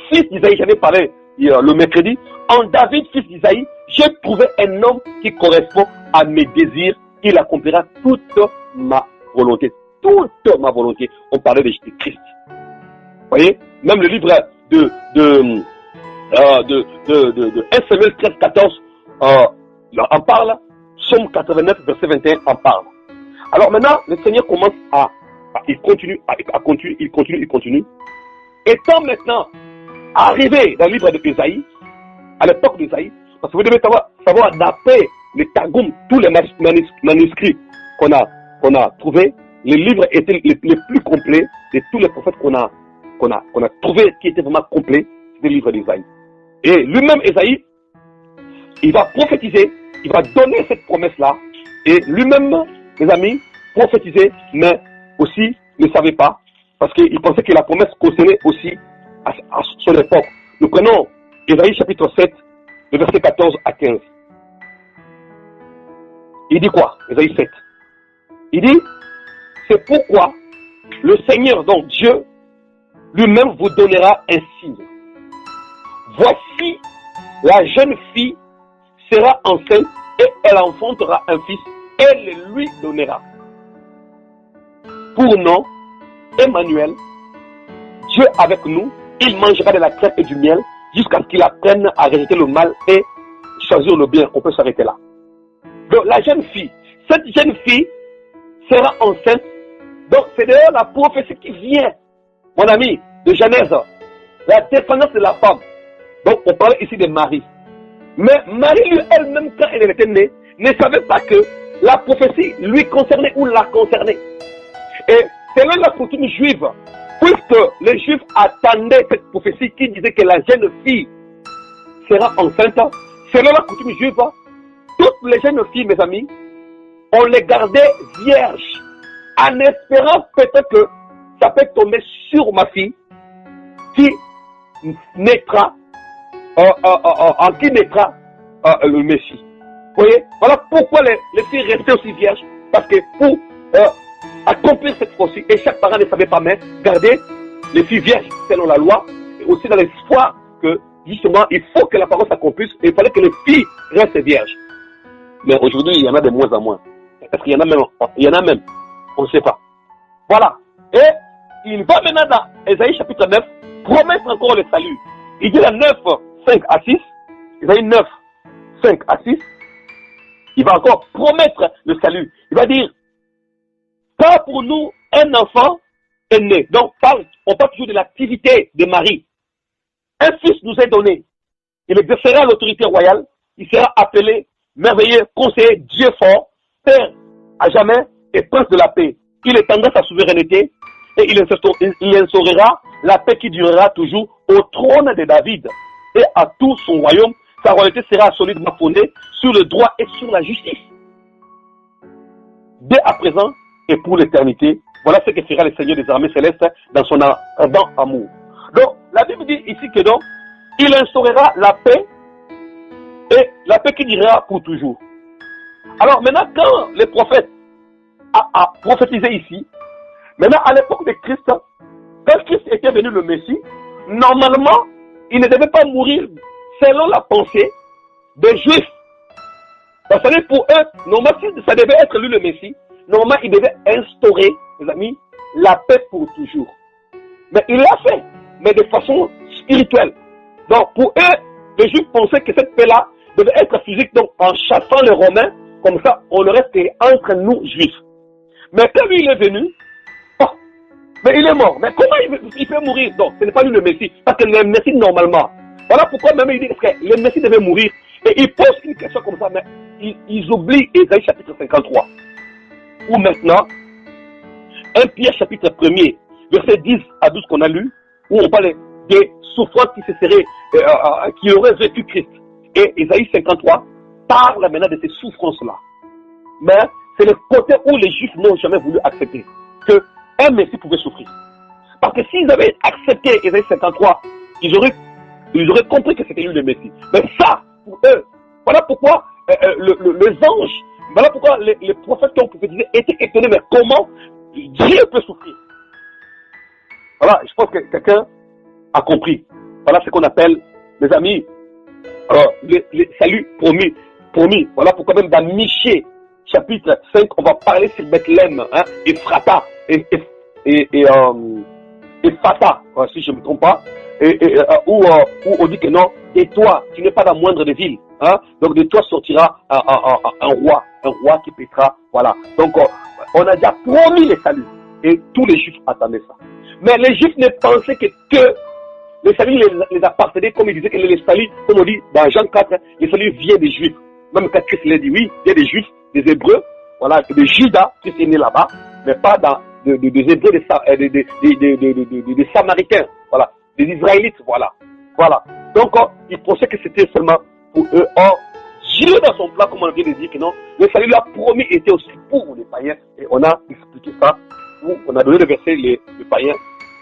fils d'Isaïe, j'avais parlé le mercredi, en David, fils d'Isaïe, j'ai trouvé un homme qui correspond à mes désirs. Il accomplira toute ma volonté. Toute ma volonté. On parlait de Jésus-Christ. Vous voyez, même le livre de 1 Samuel 13, 14 en parle. Somme 89, verset 21 en parle. Alors maintenant, le Seigneur commence il continue. Étant maintenant arrivé dans le livre d'Ésaïe, à l'époque d'Ésaïe, parce que vous devez savoir d'après les Targum, tous les manuscrits qu'on a trouvés, les livres étaient les plus complets de tous les prophètes qu'on a trouvés, qui étaient vraiment complets, c'est le livre d'Ésaïe. Et lui-même, Ésaïe, il va prophétiser, il va donner cette promesse-là, et lui-même, les amis, prophétisait, mais aussi ne savait pas, parce qu'il pensait que la promesse concernait aussi à son époque. Nous prenons Ésaïe chapitre 7, le verset 14 à 15. Il dit quoi? Ésaïe 7. Il dit, c'est pourquoi le Seigneur, donc Dieu, lui-même vous donnera un signe. Voici, la jeune fille sera enceinte et elle enfantera un fils et le lui donnera. Pour nom, Emmanuel, Dieu avec nous, il mangera de la crème et du miel jusqu'à ce qu'il apprenne à rejeter le mal et choisir le bien. On peut s'arrêter là. Donc la jeune fille, cette jeune fille sera enceinte. Donc c'est d'ailleurs la prophétie qui vient, mon ami, de Genèse, la descendance de la femme. Donc on parlait ici de Marie. Mais Marie lui elle-même, quand elle était née, ne savait pas que la prophétie lui concernait ou la concernait. Et selon la coutume juive, puisque les Juifs attendaient cette prophétie qui disait que la jeune fille sera enceinte, selon la coutume juive, toutes les jeunes filles, mes amis, on les gardait vierges, en espérant peut-être que ça peut tomber sur ma fille qui naîtra, en qui naîtra le Messie. Vous voyez, voilà pourquoi les filles restaient aussi vierges, parce que pour accomplir cette prophétie, et chaque parent ne savait pas, mais garder les filles vierges selon la loi, et aussi dans l'espoir que justement il faut que la parole s'accomplisse, et il fallait que les filles restent vierges. Mais aujourd'hui, il y en a de moins en moins. Parce qu'il y en a même, on ne sait pas. Voilà. Et il va maintenant dans Ésaïe chapitre 9, promettre encore le salut. Il dit la 9, 5 à 6, Ésaïe 9, 5 à 6, il va encore promettre le salut. Il va dire, car pour nous, un enfant est né. Donc, on parle toujours de l'activité de Marie. Un fils nous est donné. Il exercera l'autorité royale. Il sera appelé merveilleux conseiller, Dieu fort, Père à jamais et prince de la paix. Il étendra sa souveraineté et il instaurera la paix qui durera toujours au trône de David et à tout son royaume. Sa royauté sera solidement fondée sur le droit et sur la justice. Dès à présent et pour l'éternité, voilà ce que fera le Seigneur des armées célestes dans son ardent amour. Donc, la Bible dit ici que donc, il instaurera la paix et la paix qui durera pour toujours. Alors maintenant, quand les prophètes a prophétisé ici, maintenant à l'époque de Christ, quand Christ était venu le Messie, normalement, il ne devait pas mourir selon la pensée des Juifs. Parce que pour eux, normalement, si ça devait être lui le Messie, normalement, il devait instaurer, mes amis, la paix pour toujours. Mais il l'a fait, mais de façon spirituelle. Donc, pour eux, les Juifs pensaient que cette paix-là devait être physique, donc en chassant les Romains, comme ça, on le restait entre nous, Juifs. Mais quand lui, il est venu, mais il est mort. Mais comment il peut mourir? Donc, ce n'est pas lui le Messie. Parce que le Messie, normalement, voilà pourquoi même il dit que le Messie devait mourir. Et il pose une question comme ça, mais ils oublient Ésaïe chapitre 53. Où maintenant, 1 Pierre chapitre 1er, verset 10 à 12 qu'on a lu, où on parle des souffrances qui auraient vécu Christ. Et Ésaïe 53 parle maintenant de ces souffrances-là. Mais c'est le côté où les Juifs n'ont jamais voulu accepter qu'un Messie pouvait souffrir. Parce que s'ils avaient accepté Ésaïe 53, ils auraient compris que c'était lui le Messie. Mais ça, pour eux, voilà pourquoi les anges, voilà pourquoi les prophètes qui ont prophétisé étaient étonnés. Mais comment Dieu peut souffrir? Voilà, je pense que quelqu'un a compris. Voilà ce qu'on appelle, mes amis, les saluts promis. Voilà pourquoi même dans Michée, chapitre 5, on va parler sur Bethléem, Ephrata, et Fata, si je ne me trompe pas, où on dit que non, et toi, tu n'es pas la moindre des villes, donc de toi sortira un roi qui pétera, voilà. Donc, on a déjà promis les saluts, et tous les Juifs attendaient ça. Mais les Juifs ne pensaient que le salut les appartenait, comme ils disaient que le salut, comme on dit dans Jean 4, le salut vient des Juifs. Même quand Christ l'a dit, oui, il y a des Juifs, des Hébreux, voilà, des Judas, qui est né là-bas, mais pas des Hébreux, des Samaritains, voilà, des Israélites, voilà. Donc, ils pensaient que c'était seulement pour eux. Or, Dieu dans son plan, comme on vient de dire que non, le salut l'a promis était aussi pour les païens, et on a expliqué ça, où on a donné le verset, les païens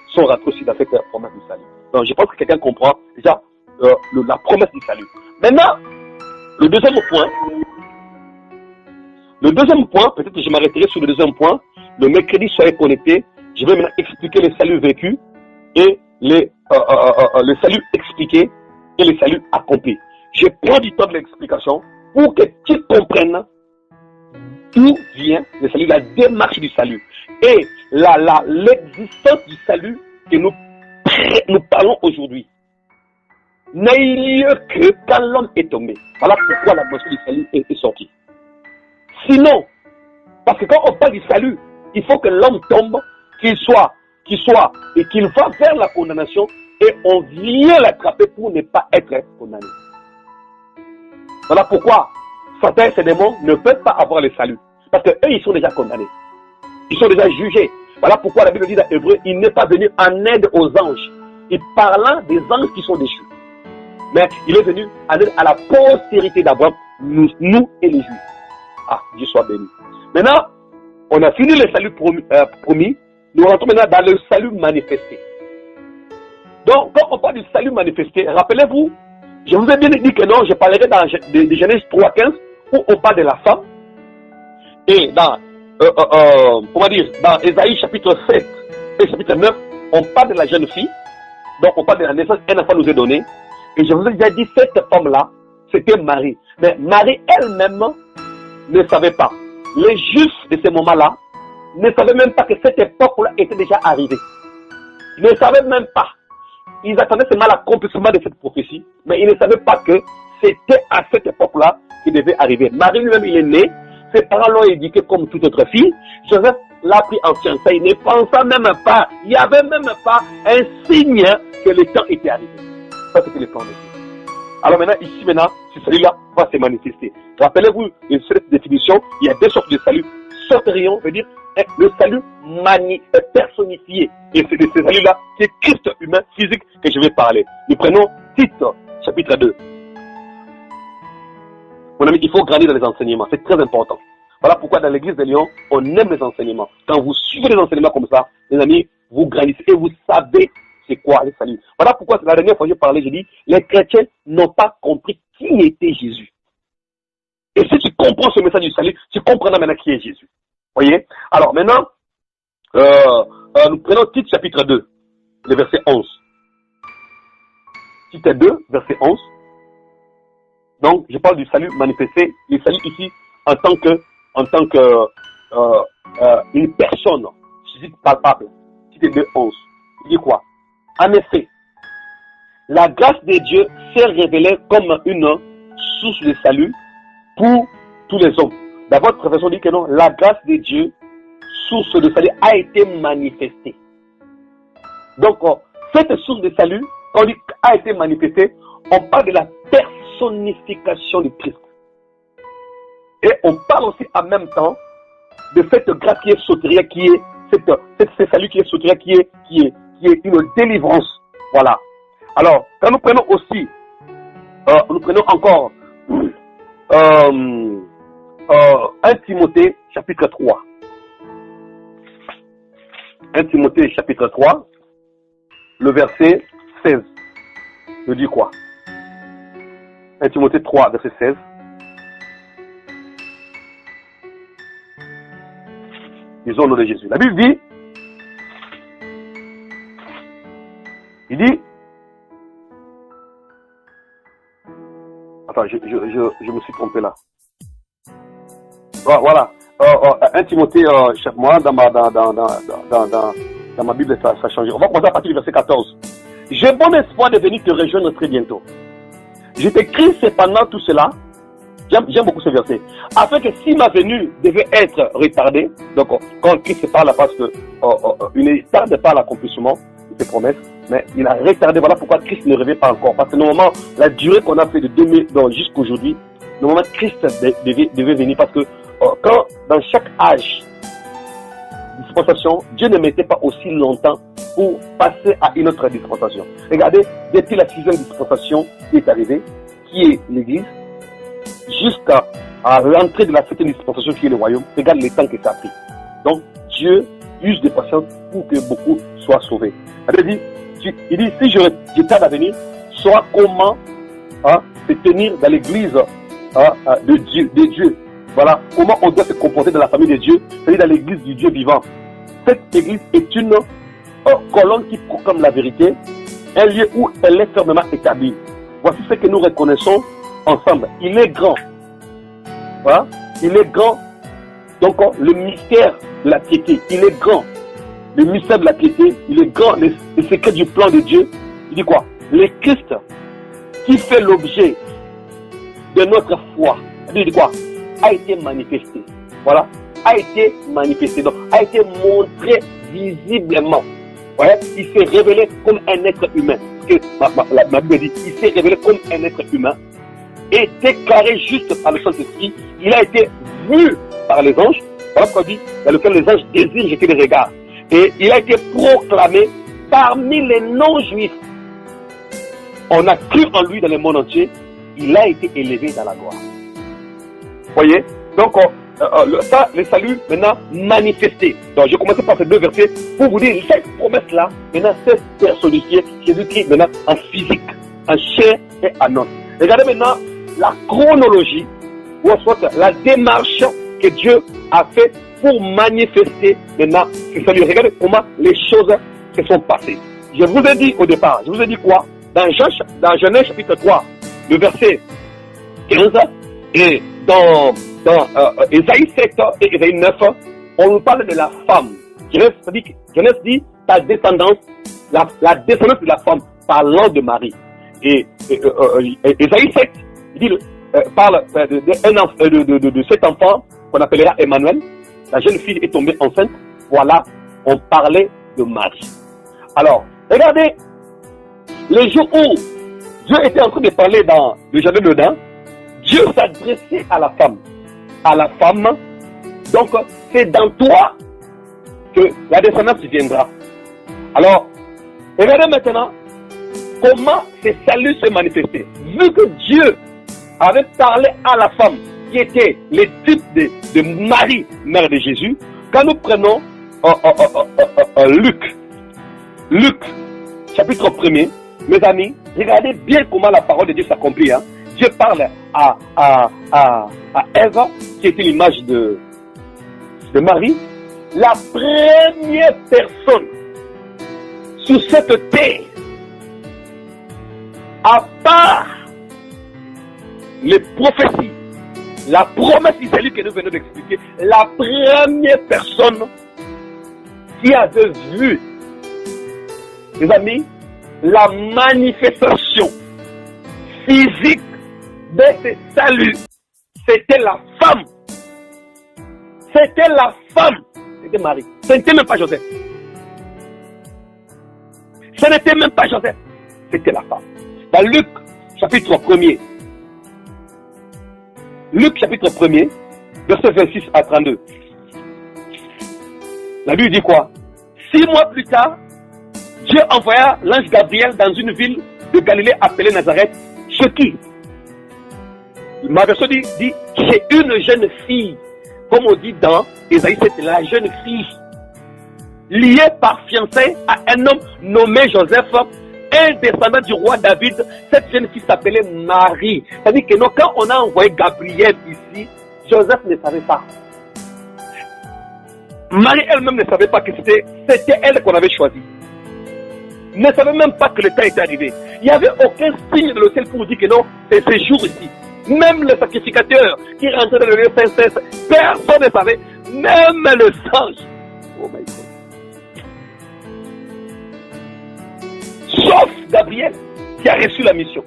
sont rentrés aussi dans cette promesse du salut. Donc, je pense que quelqu'un comprend déjà la promesse du salut. Maintenant, le deuxième point, peut-être que je m'arrêterai sur le deuxième point. Le mercredi, soyez connectés. Je vais maintenant expliquer le salut vécu et le salut expliqué et le salut accompli. Je prends du temps de l'explication pour que tu comprennes d'où vient le salut, la démarche du salut et l'existence du salut que nous parlons aujourd'hui. n'a eu lieu que quand l'homme est tombé. Voilà pourquoi la mention du salut est sortie. Sinon, parce que quand on parle du salut, il faut que l'homme tombe, qu'il soit, et qu'il va vers la condamnation, et on vient l'attraper pour ne pas être condamné. Voilà pourquoi Satan et ses démons ne peuvent pas avoir le salut. Parce qu'eux, ils sont déjà condamnés. Ils sont déjà jugés. Voilà pourquoi la Bible dit dans Hébreu, il n'est pas venu en aide aux anges. Il parlant des anges qui sont déchus. Mais il est venu en aide à la postérité d'Abraham, nous et les Juifs. Ah, Dieu soit béni. Maintenant, on a fini le salut promis. Nous rentrons maintenant dans le salut manifesté. Donc, quand on parle du salut manifesté, rappelez-vous, je vous ai bien dit que non, je parlerai dans de Genèse 3:15, où on parle de la femme. Et dans, dans Ésaïe chapitre 7 et chapitre 9, on parle de la jeune fille. Donc, on parle de la naissance, un enfant nous est donné. Et je vous ai déjà dit, cette femme-là, c'était Marie. Mais Marie elle-même ne savait pas. Les Juifs de ce moment-là ne savaient même pas que cette époque-là était déjà arrivée. Ils ne savaient même pas. Ils attendaient seulement l'accomplissement de cette prophétie, mais ils ne savaient pas que c'était à cette époque-là qu'il devait arriver. Marie lui-même, il est né. Ses parents l'ont éduqué comme toute autre fille. Joseph l'a pris en fiançailles. Il ne pensa même pas. Il n'y avait même pas un signe que le temps était arrivé. Ça, c'était le plan de Dieu. Alors maintenant, ce salut-là va se manifester. Rappelez-vous de cette définition, il y a deux sortes de salut. Soterion veut dire le salut personnifié. Et c'est de ce salut-là qui est Christ humain, physique, que je vais parler. Nous prenons Tite, chapitre 2. Mon ami, il faut grandir dans les enseignements. C'est très important. Voilà pourquoi dans l'église de Lyon, on aime les enseignements. Quand vous suivez les enseignements comme ça, les amis, vous grandissez et vous savez c'est quoi le salut. Voilà pourquoi la dernière fois que j'ai parlé, j'ai dit, les chrétiens n'ont pas compris qui était Jésus. Et si tu comprends ce message du salut, tu comprendras maintenant qui est Jésus. Voyez? Alors maintenant, nous prenons Tite chapitre 2, le verset 11. Tite 2, verset 11. Donc, je parle du salut manifesté, le salut ici en tant que une personne physique palpable. Tite 2, 11. Il dit quoi? En effet, la grâce de Dieu s'est révélée comme une source de salut pour tous les hommes. D'abord, votre version dit que non, la grâce de Dieu, source de salut, a été manifestée. Donc, cette source de salut, quand on dit a été manifestée, on parle de la personnification de Christ. Et on parle aussi en même temps de cette grâce qui est sotérique, qui est ce salut qui est sotérique, qui est une délivrance. Voilà. Alors, quand nous prenons aussi, nous prenons encore 1 Timothée chapitre 3. 1 Timothée chapitre 3, le verset 16. Je dis quoi? 1 Timothée 3, verset 16. Disons au nom de Jésus. La Bible dit, il dit, attends, je me suis trompé là. Voilà. 1 Timothée, moi, dans ma Bible, ça a changé. On va commencer à partir du verset 14. J'ai bon espoir de venir te rejoindre très bientôt. Je t'écris cependant tout cela. J'aime beaucoup ce verset. Afin que si ma venue devait être retardée, donc quand Christ parle, parce que il ne tarde pas à l'accomplissement de ses promesses, mais il a retardé. Voilà pourquoi Christ ne revient pas encore. Parce que normalement, la durée qu'on a fait de 2000 jusqu'à aujourd'hui, normalement Christ devait venir. Parce que quand dans chaque âge de dispensation, Dieu ne mettait pas aussi longtemps pour passer à une autre dispensation. Regardez, depuis la 6e dispensation qui est arrivée, qui est l'Église, jusqu'à l'entrée de la 7e dispensation qui est le royaume, regarde le temps que ça a pris. Donc, Dieu use de patience pour que beaucoup soient sauvés. Il dit, si je tarde à venir, saura comment se tenir dans l'église de Dieu. Voilà, comment on doit se comporter dans la famille de Dieu, c'est-à-dire dans l'église du Dieu vivant. Cette église est une colonne qui proclame la vérité, un lieu où elle est fermement établie. Voici ce que nous reconnaissons ensemble. Il est grand. Voilà, il est grand. Donc, le mystère de la piété, il est grand. Le mystère de la piété, il est grand. Le secret du plan de Dieu, il dit quoi? Le Christ qui fait l'objet de notre foi, dit quoi? A été manifesté. Voilà. A été manifesté. Donc, a été montré visiblement. Ouais. Il s'est révélé comme un être humain. Parce que ma Bible dit, il s'est révélé comme un être humain. Et déclaré juste par le Saint-Esprit. Il a été vu par les anges. Voilà pourquoi dit, dans lequel les anges désirent jeter des regards. Et il a été proclamé parmi les non-juifs. On a cru en lui dans le monde entier. Il a été élevé dans la gloire. Voyez? Donc, ça, le salut, maintenant, manifesté. Donc, je commence par ces deux versets pour vous dire, cette promesse-là, maintenant, c'est personnifié. Jésus-Christ, maintenant, en physique, en chair et en os. Regardez maintenant la chronologie, ou soit la démarche que Dieu a fait pour manifester maintenant ce salut. Regardez comment les choses se sont passées. Je vous ai dit au départ, je vous ai dit quoi? Dans Genèse chapitre 3, le verset 15, et dans Ésaïe 7 et Ésaïe 9, on nous parle de la femme. Genèse dit ta descendance, la descendance de la femme, parlant de Marie. Et Ésaïe 7 dit, parle de cet enfant qu'on appellera Emmanuel. La jeune fille est tombée enceinte. Voilà, on parlait de Marie. Alors, regardez, le jour où Dieu était en train de parler dans le jardin d'Éden, Dieu s'adressait à la femme. À la femme, donc c'est dans toi que la descendance viendra. Alors, regardez maintenant comment ce salut se manifestait. Vu que Dieu avait parlé à la femme qui était le type de Marie, mère de Jésus, quand nous prenons Luc, chapitre 1er, mes amis, regardez bien comment la parole de Dieu s'accomplit. Hein. Dieu parle à Ève, qui était l'image de Marie, la première personne sur cette terre, à part les prophéties, la promesse du salut que nous venons d'expliquer, la première personne qui avait vu, les amis, la manifestation physique de ce salut, c'était la femme. C'était la femme. C'était Marie. Ce n'était même pas Joseph. Ce n'était même pas Joseph. C'était la femme. Dans Luc, chapitre 1er. Luc, chapitre 1er, verset 26 à 32. La Bible dit quoi? 6 mois plus tard, Dieu envoya l'ange Gabriel dans une ville de Galilée appelée Nazareth. Chez qui? Ma version dit c'est une jeune fille. Comme on dit dans Ésaïe, c'est la jeune fille liée par fiançailles à un homme nommé Joseph, un descendant du roi David. Cette jeune fille s'appelait Marie. C'est-à-dire que quand on a envoyé Gabriel ici, Joseph ne savait pas. Marie elle-même ne savait pas que c'était elle qu'on avait choisie. Ne savait même pas que le temps était arrivé. Il n'y avait aucun signe de l'autel pour dire que non, c'est ce jour ici. Même le sacrificateur qui rentrait dans le lieu saint, personne ne savait. Même le singe. Oh my God. Sauf Gabriel qui a reçu la mission.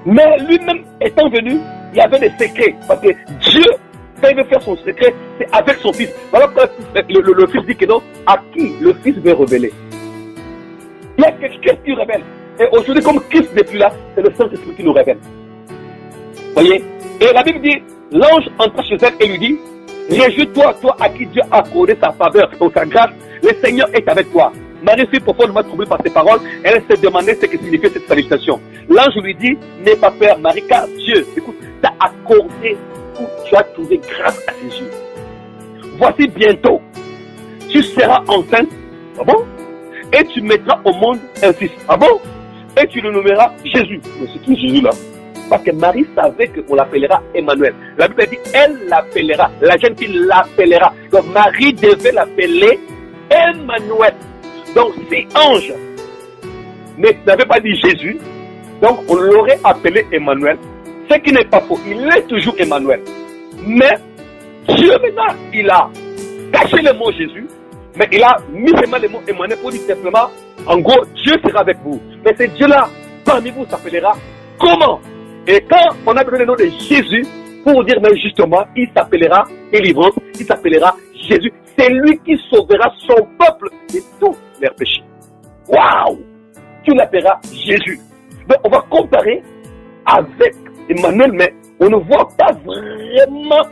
Mais lui-même étant venu, il y avait des secrets. Parce que Dieu, quand il veut faire son secret, c'est avec son fils. Voilà pourquoi le fils dit que non, à qui le fils veut révéler. Il y a quelque chose qui révèle. Et aujourd'hui, comme Christ n'est plus là, c'est le Saint-Esprit qui nous révèle. Voyez? Et la Bible dit, l'ange entra chez elle et lui dit, réjouis-toi, toi à qui Dieu a accordé sa faveur et sa grâce, le Seigneur est avec toi. Marie fut profondément troublée par ces paroles, elle se demandait ce que signifiait cette salutation. L'ange lui dit, n'aie pas peur, Marie, car Dieu, écoute, t'a accordé tout, tu as trouvé grâce à ses yeux. Voici bientôt, tu seras enceinte, ah bon? Et tu mettras au monde un fils, ah bon? Et tu le nommeras Jésus. Mais c'est qui Jésus là? Parce que Marie savait qu'on l'appellera Emmanuel. La Bible dit, elle l'appellera, la jeune fille l'appellera. Donc Marie devait l'appeler Emmanuel. Donc si ange n'avait pas dit Jésus, donc on l'aurait appelé Emmanuel. Ce qui n'est pas faux, il est toujours Emmanuel. Mais Dieu maintenant, il a caché le mot Jésus, mais il a mis seulement le mot Emmanuel pour dire simplement, en gros, Dieu sera avec vous. Mais c'est Dieu-là, parmi vous s'appellera comment? Et quand on a donné le nom de Jésus, pour dire mais justement, il s'appellera délivrance, il s'appellera Jésus. C'est lui qui sauvera son peuple de tous leurs péchés. Waouh! Tu l'appelleras Jésus. Donc on va comparer avec Emmanuel, mais on ne voit pas vraiment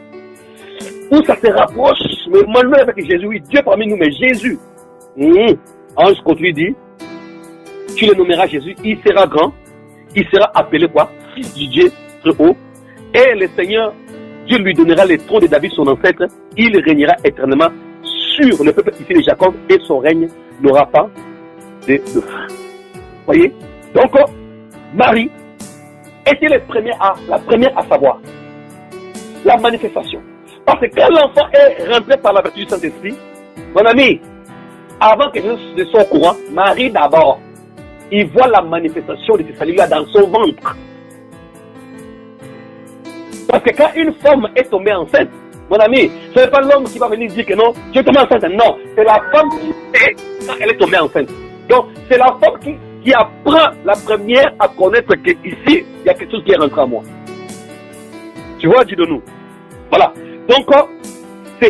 où ça se rapproche. Mais Emmanuel avec Jésus, oui, Dieu parmi nous, mais Jésus. Ange continue dit, tu le nommeras Jésus, il sera grand, il sera appelé quoi? Fils du Dieu très haut. Et le Seigneur, Dieu lui donnera le trône de David, son ancêtre. Il régnera éternellement sur le peuple ici de Jacob et son règne n'aura pas de fin. Voyez? Donc, Marie était la première à savoir la manifestation. Parce que quand l'enfant est rentré par la vertu du Saint-Esprit, mon ami, avant que Jésus ne soit au courant, Marie d'abord, il voit la manifestation de ce salut-là dans son ventre. Parce que quand une femme est tombée enceinte, mon ami, ce n'est pas l'homme qui va venir dire que non, tu es tombé enceinte. Non, c'est la femme qui sait quand elle est tombée enceinte. Donc, c'est la femme qui apprend la première à connaître qu'ici, il y a quelque chose qui est rentré en moi. Tu vois, dis-le-nous. Voilà. Donc,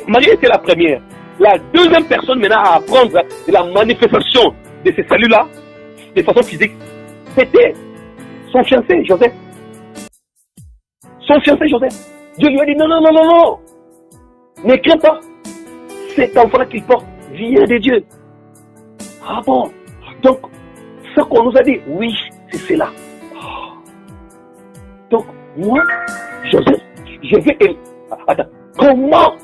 Marie était la première. La deuxième personne maintenant à apprendre de la manifestation de ce salut-là, de façon physique, c'était son fiancé, Joseph. Son fiancé, Joseph. Dieu lui a dit non. Ne crains pas. Cet enfant-là qu'il porte vient de Dieu. Ah bon? Donc, ce qu'on nous a dit, oui, c'est cela. Donc, moi, Joseph, je vais... Attends, comment?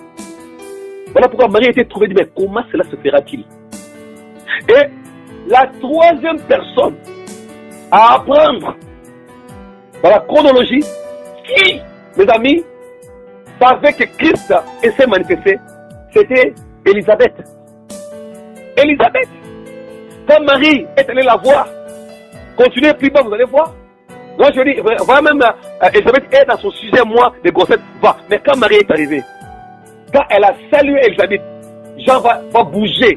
Voilà pourquoi Marie a été trouvée, mais comment cela se fera-t-il? Et la troisième personne à apprendre dans la chronologie, qui, mes amis, savait que Christ s'est manifesté, c'était Élisabeth. Élisabeth. Quand Marie est allée la voir, continuez plus bas, vous allez voir. Moi je dis, voilà même, Élisabeth est dans son sujet, moi, de grossesse, va. Mais quand Marie est arrivée, quand elle a salué Élisabeth, Jean va bouger.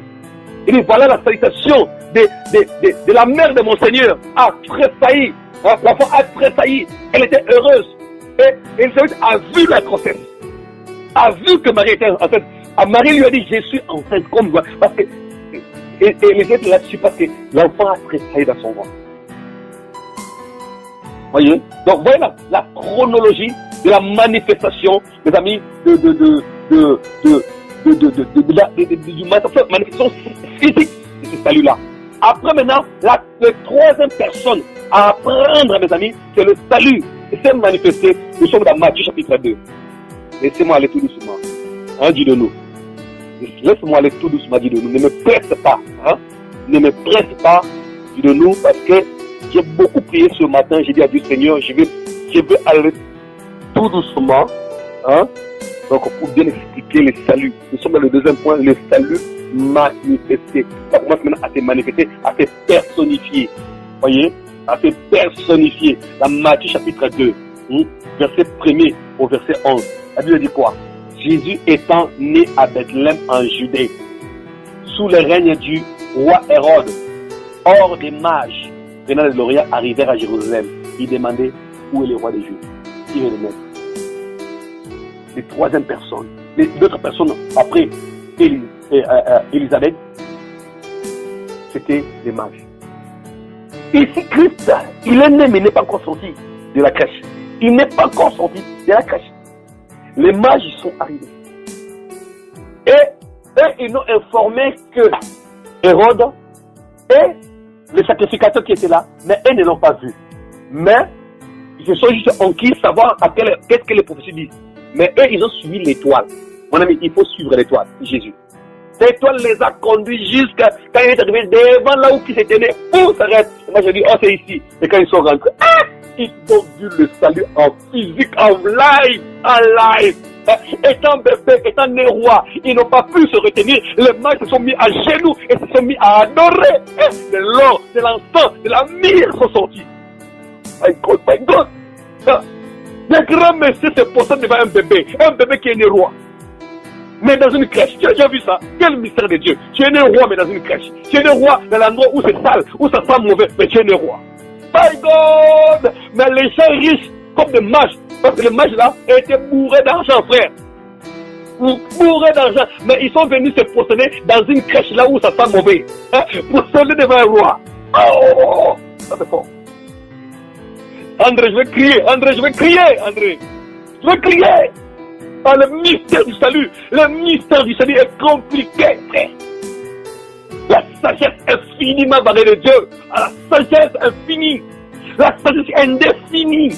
Il dit, voilà la salutation de la mère de mon Seigneur, a tressailli. L'enfant a tressailli. Elle était heureuse. Et Élisabeth a vu la grossesse. A vu que Marie était enceinte. Marie lui a dit, je suis enceinte, comme moi. Parce que Élisabeth là-dessus, parce que l'enfant a tressailli dans son ventre. Voyez? Donc, voyez la chronologie de la manifestation, mes amis, de la manifestation physique de ce salut-là. Après, maintenant, la troisième personne à apprendre, mes amis, c'est le salut. Et c'est manifesté. Nous sommes dans Matthieu chapitre 2. Laissez-moi aller tout doucement. Dis-le-nous. Laisse-moi aller tout doucement, dis-le-nous. Ne me presse pas. Ne me presse pas, dis-le-nous, parce que j'ai beaucoup prié ce matin. J'ai dit à Dieu, Seigneur, je vais aller tout doucement. Donc, pour bien expliquer le salut. Nous sommes dans le deuxième point, le salut manifesté. Ça commence maintenant à se manifester, à se personnifier. Voyez? À se personnifier. Dans Matthieu chapitre 2, verset 1er au verset 11. La Bible dit quoi? Jésus étant né à Bethléem en Judée, sous le règne du roi Hérode, hors des mages venant de l'Orient arrivèrent à Jérusalem. Ils demandaient où est le roi des Juifs. Qui veut le mettre? Les troisième personne. Les autres personnes après Élisabeth, c'était les mages. Ici, Christ, il est né, mais il n'est pas encore sorti de la crèche. Il n'est pas encore sorti de la crèche. Les mages y sont arrivés. Et eux, ils nous informé que Hérode et les sacrificateurs qui étaient là, mais eux ne l'ont pas vu. Mais ils se sont juste enquis savoir qu'est-ce que les prophéties disent. Mais eux, ils ont suivi l'étoile. Mon ami, il faut suivre l'étoile, Jésus. L'étoile les a conduits jusqu'à quand il est arrivé devant là où il s'était né. Où s'arrête? Moi, je dis, oh, c'est ici. Et quand ils sont rentrés, ils ont vu le salut en physique, en live, Étant bébé, étant né roi, ils n'ont pas pu se retenir. Les mages se sont mis à genoux et se sont mis à adorer. De l'or, de l'encens, de la myrrhe sont sortis. My God. Les grands messieurs se posent devant un bébé qui est né roi. Mais dans une crèche, tu as déjà vu ça? Quel mystère de Dieu? Tu es né roi, mais dans une crèche. Tu es né roi dans l'endroit où c'est sale, où ça sent mauvais, mais tu es né roi. My God! Mais les gens riches, comme des mages, parce que les mages là étaient bourrés d'argent, frère. Bourrés d'argent. Mais ils sont venus se prosterner dans une crèche là où ça sent mauvais. Hein, pour se lever devant un roi. Oh! Ça c'est fort. André, je vais crier. André, je vais crier. André. Je vais crier. Ah, le mystère du salut. Le mystère du salut est compliqué, frère. La sagesse infiniment barrée de Dieu. La sagesse infinie. La sagesse indéfinie.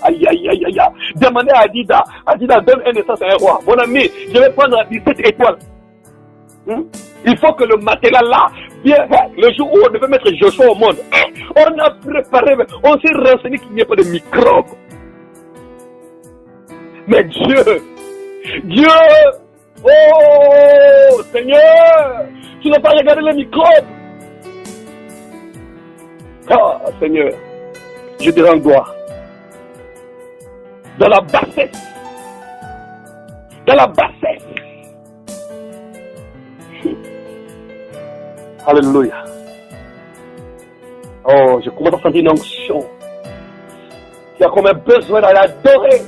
Aïe, aïe, aïe, aïe. Demandez à Adida. Adida, donne un essence à un roi. Mon ami, je vais prendre 17 étoiles. Il faut que le matelas là, bien, le jour où on devait mettre Joshua au monde, on a préparé, on s'est renseigné qu'il n'y a pas de microbes. Mais Dieu, oh Seigneur, tu n'as pas regardé les microbes. Ah Seigneur, je te rends gloire. Dans la bassesse. Alléluia. Oh, je commence à sentir une onction. Il y a comme un besoin de l'adorer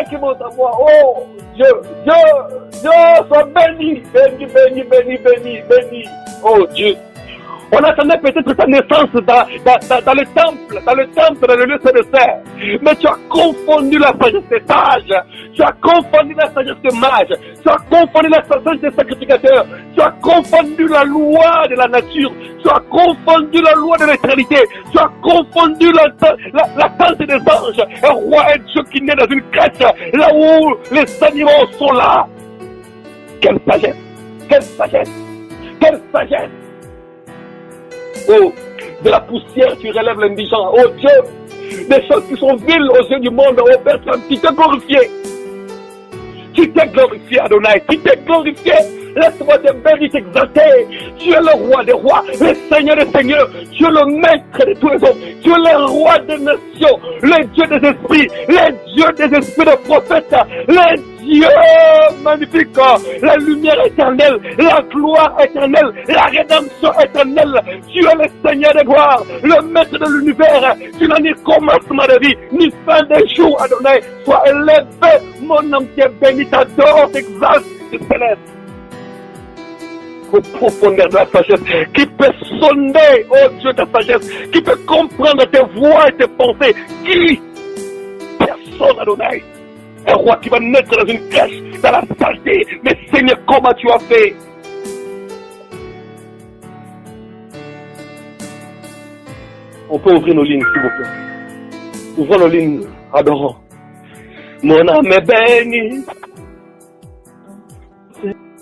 qui monte à moi. Oh, Dieu, sois béni. Oh Dieu. On attendait peut-être ta naissance dans le temple, dans le lieu saint. Mais tu as confondu la sagesse des sages. Tu as confondu la sagesse des mages. Tu as confondu la sagesse des sacrificateurs. Tu as confondu la loi de la nature. Tu as confondu la loi de l'éternité. Tu as confondu la tente des anges. Un roi, un Dieu qui naît dans une crèche, là où les animaux sont là. Quelle sagesse! Oh, de la poussière, tu relèves l'indigent. Oh Dieu, des choses qui sont viles aux yeux du monde. Oh Père, tu t'es glorifié. Tu t'es glorifié, Adonai. Tu t'es glorifié. Laisse-moi te bénir, t'exalter. Tu es le roi des rois, le Seigneur des seigneurs. Tu es le maître de tous les hommes. Tu es le roi des nations, le Dieu des esprits, le Dieu des esprits de prophètes, le Dieu magnifique, la lumière éternelle, la gloire éternelle, la rédemption éternelle. Tu es le Seigneur des gloires, le maître de l'univers. Tu n'as ni commencement de vie, ni fin des jours, Adonai. Sois élevé, mon âme qui est béni, t'adore, t'exalte, tu célèbre. Au profondeur de la sagesse, qui peut sonder, oh Dieu, ta sagesse, qui peut comprendre tes voix et tes pensées. Qui? Personne, Adonai. Un roi qui va naître dans une crèche, dans la saleté. Mais Seigneur, comment tu as fait? On peut ouvrir nos lignes, s'il vous plaît. Ouvrons nos lignes, adorons. Mon âme est bénie.